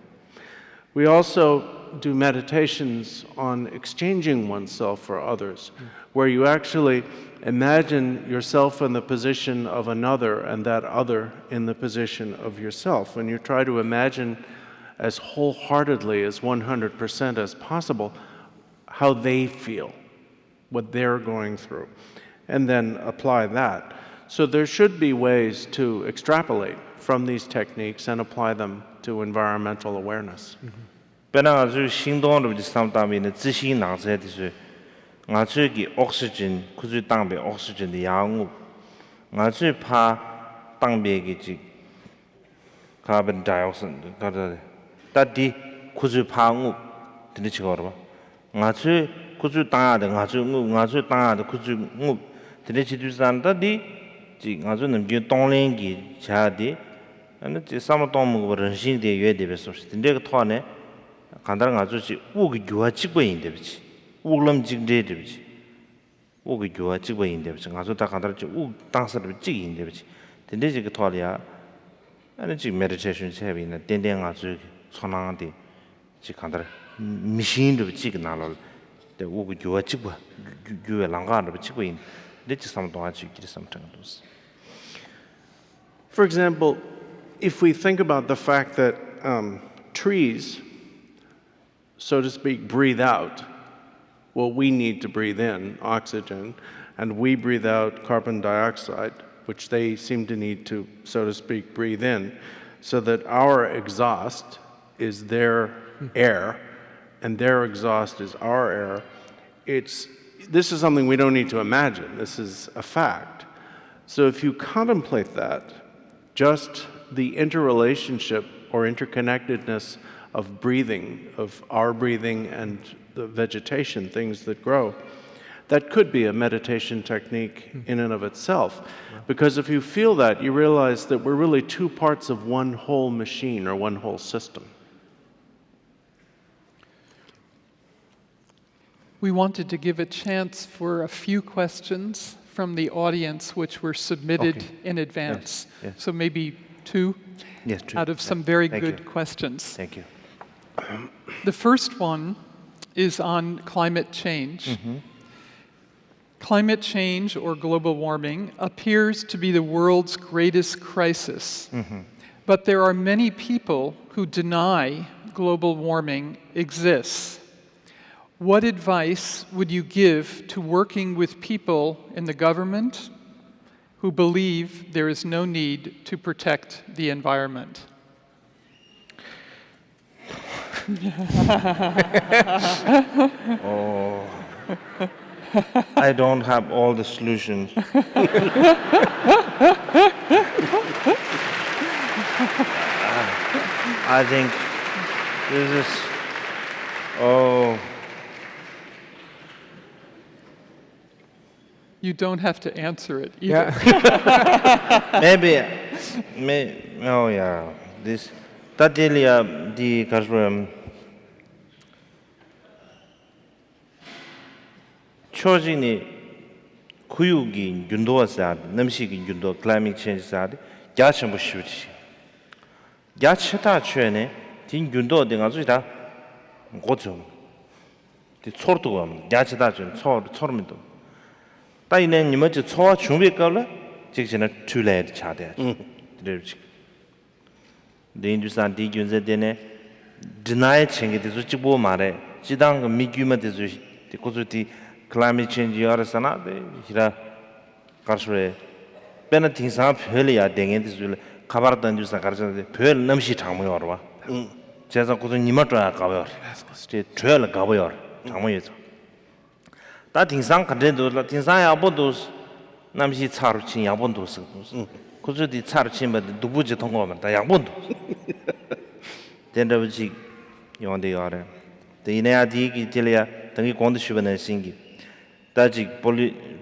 We also do meditations on exchanging oneself for others, where you actually imagine yourself in the position of another and that other in the position of yourself. And you try to imagine as wholeheartedly, as 100% as possible, how they feel, what they're going through, and then apply that. So there should be ways to extrapolate from these techniques and apply them to environmental awareness. 本来我就行动的上当面的自信拿出来的是，我这个 oxygen 可是当被 oxygen 的药物，我最怕当被个这 carbon dioxide 搞的，到底可是怕我，真的巧了吧？我最可是当下的，我最当下的可是我，真的去就是到底，这我最能就当年个下的，那这什么当么个人性的原的别说是，真的个他呢？ 간다는 아주지 우기 교화 직보인데 비치 우글럼 직제데 비치 우기 교화 직보인데 비치 아주 다 간다지 우 당서를 직인데 비치 근데 지금 토리아 아니 지금 메디테이션 세비나 땡땡 아주 손앙한테 지금 간다 미신도 지금 나로 데 우기 교화 직보 교화 랑가도 직보인 근데 지금 동안 지금 something For example, if we think about the fact that trees, so to speak, breathe out what we need to breathe in, oxygen, and we breathe out carbon dioxide, which they seem to need to, so to speak, breathe in, so that our exhaust is their air, and their exhaust is our air. This is something we don't need to imagine. This is a fact. So if you contemplate that, just the interrelationship or interconnectedness of breathing, of our breathing and the vegetation, things that grow, that could be a meditation technique in and of itself. Because if you feel that, you realize that we're really two parts of one whole machine or one whole system. We wanted to give a chance for a few questions from the audience which were submitted in advance. Yes. So maybe two Yes, true. out of some very Thank good you. questions. Thank you. The first one is on climate change. Climate change, or global warming, appears to be the world's greatest crisis. But there are many people who deny global warming exists. What advice would you give to working with people in the government who believe there is no need to protect the environment? I don't have all the solutions. I think this is, You don't have to answer it either. this, Tatilia, the Kashram, 초진이 구육이 윤도와서 남식이 윤도 climate change 사드 야천 뭐 쉬우지 야치다 최네 딘 윤도 등아 주다 고좀 디 초르도 감 야치다 좀 초르미도 따이는 니머지 초와 준비 걸라 직전에 출래 차대 드르지 데인두산 디균제 되네 deny 챙게 되서 찍고 말해 지당 그 미규마 되서 고주디 climate change 열었잖아. 이라 가르쳐에 베너팅 사 별이야 되게 되줄 가바르던 주사 가르쳐는데 별 넘시 장모여 와. 제가 고도 니마트야 가버. 제 트레일 가버요. 장모여서. 다 딩상 간데도 딩상 야본도 남시 차로 친 야본도 쓰. 고주디 차로 친면 누구지 통과하면 다 야본도. 된다지 용데 요래. 대이네아디기 딜이야 등이 공도 쉬버는 신기. 다지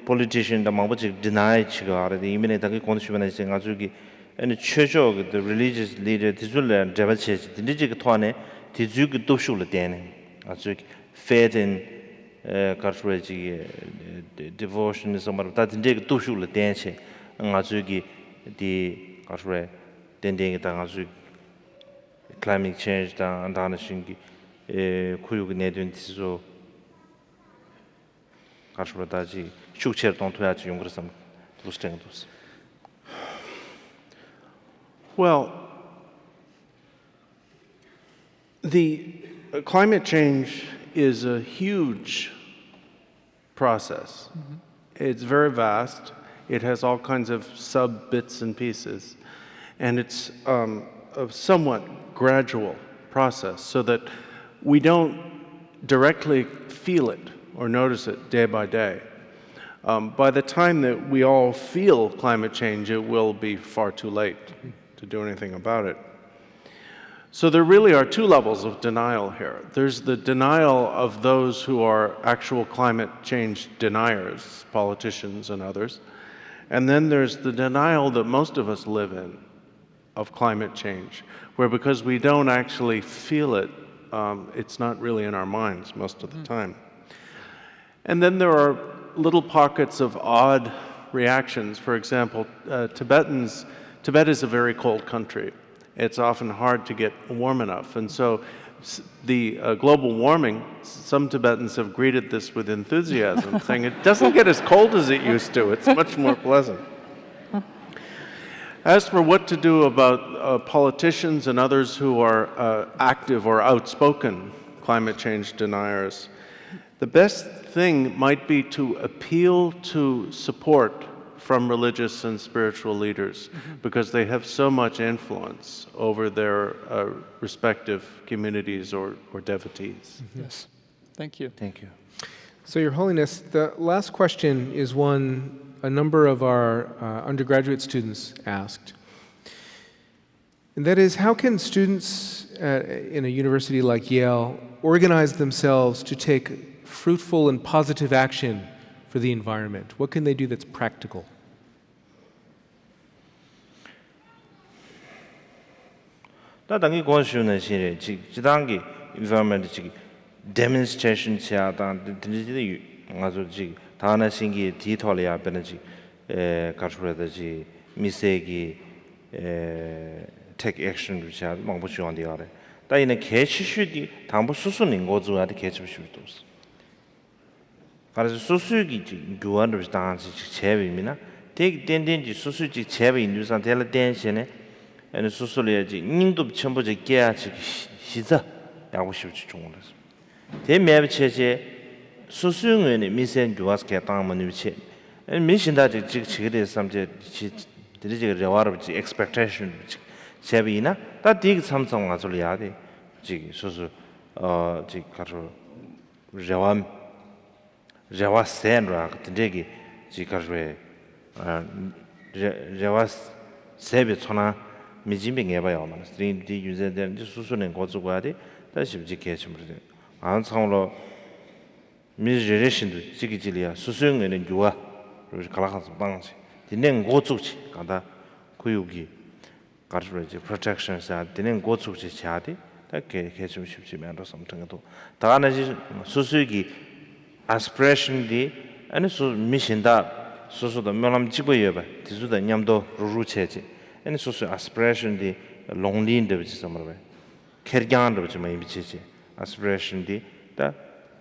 politician 다 망보지 deny 치가 알아데 이면에 다기 건수변에 생각주기 아니 최저 그 religious leader 디줄레 데바체 디지그 토안에 디주기 도슈를 되네 아주 faith in 가르치기 devotion is somewhat that 디지그 도슈를 되네 아주기 디 가르치에 된댕이 당 아주 climate change 당 안다는 신기 구육이 내든 디조 가르쳐다지 축체를 동토야지 용그랬음 두스탱도스. Well, the climate change is a huge process. It's very vast. It has all kinds of sub bits and pieces. And it's a somewhat gradual process so that we don't directly feel it or notice it day by day. By the time that we all feel climate change, it will be far too late to do anything about it. So there really are two levels of denial here. There's the denial of those who are actual climate change deniers, politicians and others. And then there's the denial that most of us live in of climate change, where because we don't actually feel it it's not really in our minds most of the time. And then there are little pockets of odd reactions. For example, Tibet is a very cold country. It's often hard to get warm enough. And so the global warming, some Tibetans have greeted this with enthusiasm, saying it doesn't get as cold as it used to. It's much more pleasant. As for what to do about politicians and others who are active or outspoken climate change deniers, the best thing might be to appeal to support from religious and spiritual leaders because they have so much influence over their respective communities or devotees. Yes. Thank you. Thank you. So, Your Holiness, the last question is one a number of our undergraduate students asked. And that is, how can students in a university like Yale organize themselves to take fruitful and positive action for the environment? What can they do that's practical? 다 당기 고시는 시에 지단기 environment 지 demonstration 차다 드리지 가서 지 다나 신기 디톨이야 베너지 가르쳐야지 미세기 take action 자 망보 지원이 가래 다이는 개시슈디 당부 수수는 거주한테 개츠슈도 없어 가서 수수기 교환을 당한지 제비미나 되게 된된지 수수지 제비 인류상 될 댄시네 and 수술이야지 인도 전부 깨야지 시자 야고 싶지 중원에서 대매비 체제 수수용의 미센 교화스 개땅만 위치 미신다지 지그데 삼제 드리지 레와르지 expectation 제비나 다 디그 삼성 가솔이야 돼 지 수수 지 가서 레와 센라 되게 지 가서에 레와 세비 천하 미진빙 해봐야만 스트림디 유저들 수수는 고주고야 돼 다시 지켜주면 돼 안 상으로 미제레신도 지기질이야 수수용에는 유아 그리고 갈아가서 방지 디는 고주지 가다 구육이 가르쳐야지 프로텍션사 디는 고주지 자디 딱게 해주면 쉽지만 또 something도 다나지 수수기 aspiration디 아니 수 미신다 수수도 명함 집어여 봐 디수도 냠도 루루체지 and so aspiration the lonely in the summer kergan the my image aspiration the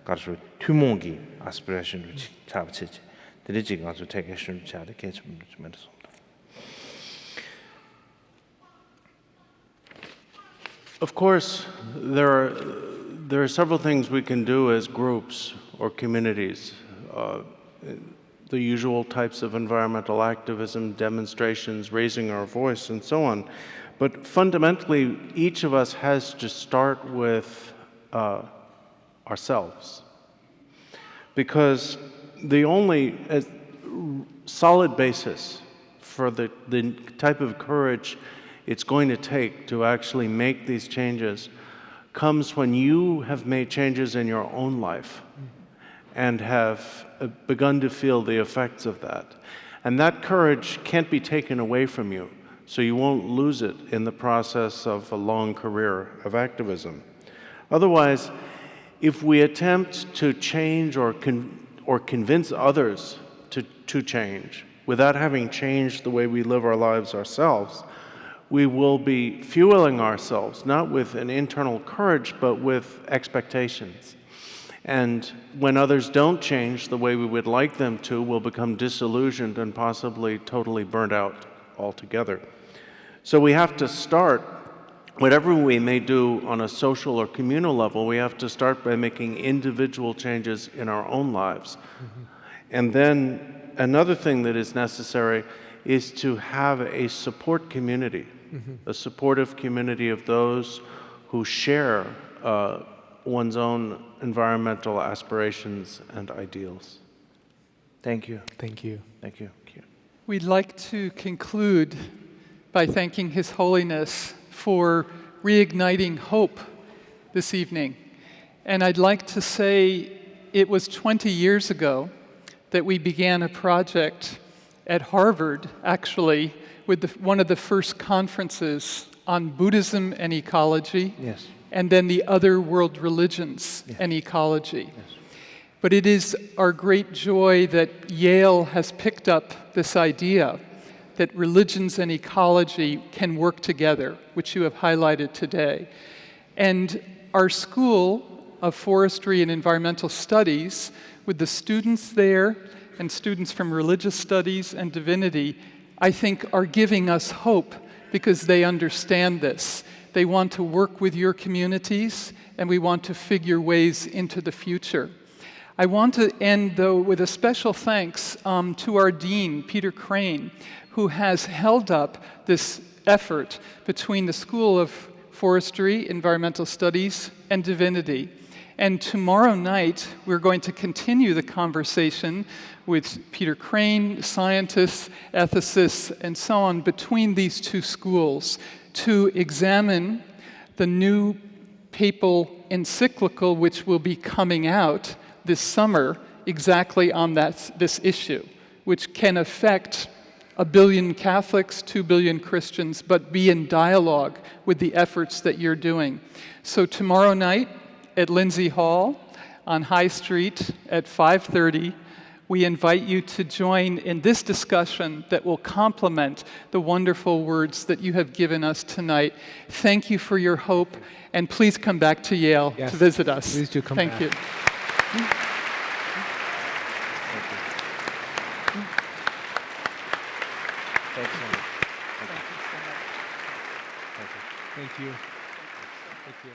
가서 투몽기 aspiration which 잡치지 드리지 가서 take action 차를 개좀 Of course, there are several things we can do as groups or communities. The usual types of environmental activism, demonstrations, raising our voice, and so on. But fundamentally, each of us has to start with ourselves. Because the only solid basis for the type of courage it's going to take to actually make these changes comes when you have made changes in your own life and have begun to feel the effects of that. And that courage can't be taken away from you, so you won't lose it in the process of a long career of activism. Otherwise, if we attempt to change or convince others to change without having changed the way we live our lives ourselves, we will be fueling ourselves, not with an internal courage, but with expectations. And when others don't change the way we would like them to, we'll become disillusioned and possibly totally burnt out altogether. So we have to start, whatever we may do on a social or communal level, we have to start by making individual changes in our own lives. And then another thing that is necessary is to have a support community, a supportive community of those who share one's own environmental aspirations and ideals. Thank you. Thank you. Thank you. We'd like to conclude by thanking His Holiness for reigniting hope this evening. And I'd like to say it was 20 years ago that we began a project at Harvard, actually, with one of the first conferences on Buddhism and ecology. Yes. and then the other world religions and ecology. But it is our great joy that Yale has picked up this idea that religions and ecology can work together, which you have highlighted today. And our School of Forestry and Environmental Studies, with the students there and students from religious studies and divinity, I think are giving us hope because they understand this. They want to work with your communities, and we want to figure ways into the future. I want to end, though, with a special thanks to our dean, Peter Crane, who has held up this effort between the School of Forestry, Environmental Studies, and Divinity. And tomorrow night, we're going to continue the conversation with Peter Crane, scientists, ethicists, and so on, between these two schools to examine the new papal encyclical, which will be coming out this summer exactly on this issue, which can affect 1 billion Catholics, 2 billion Christians, but be in dialogue with the efforts that you're doing. So tomorrow night at Lindsay Hall on High Street at 5:30, we invite you to join in this discussion that will complement the wonderful words that you have given us tonight. Thank you for your hope, and please come back to Yale Yes, to visit us. please do come Thank back. you. Thank you. Thank you.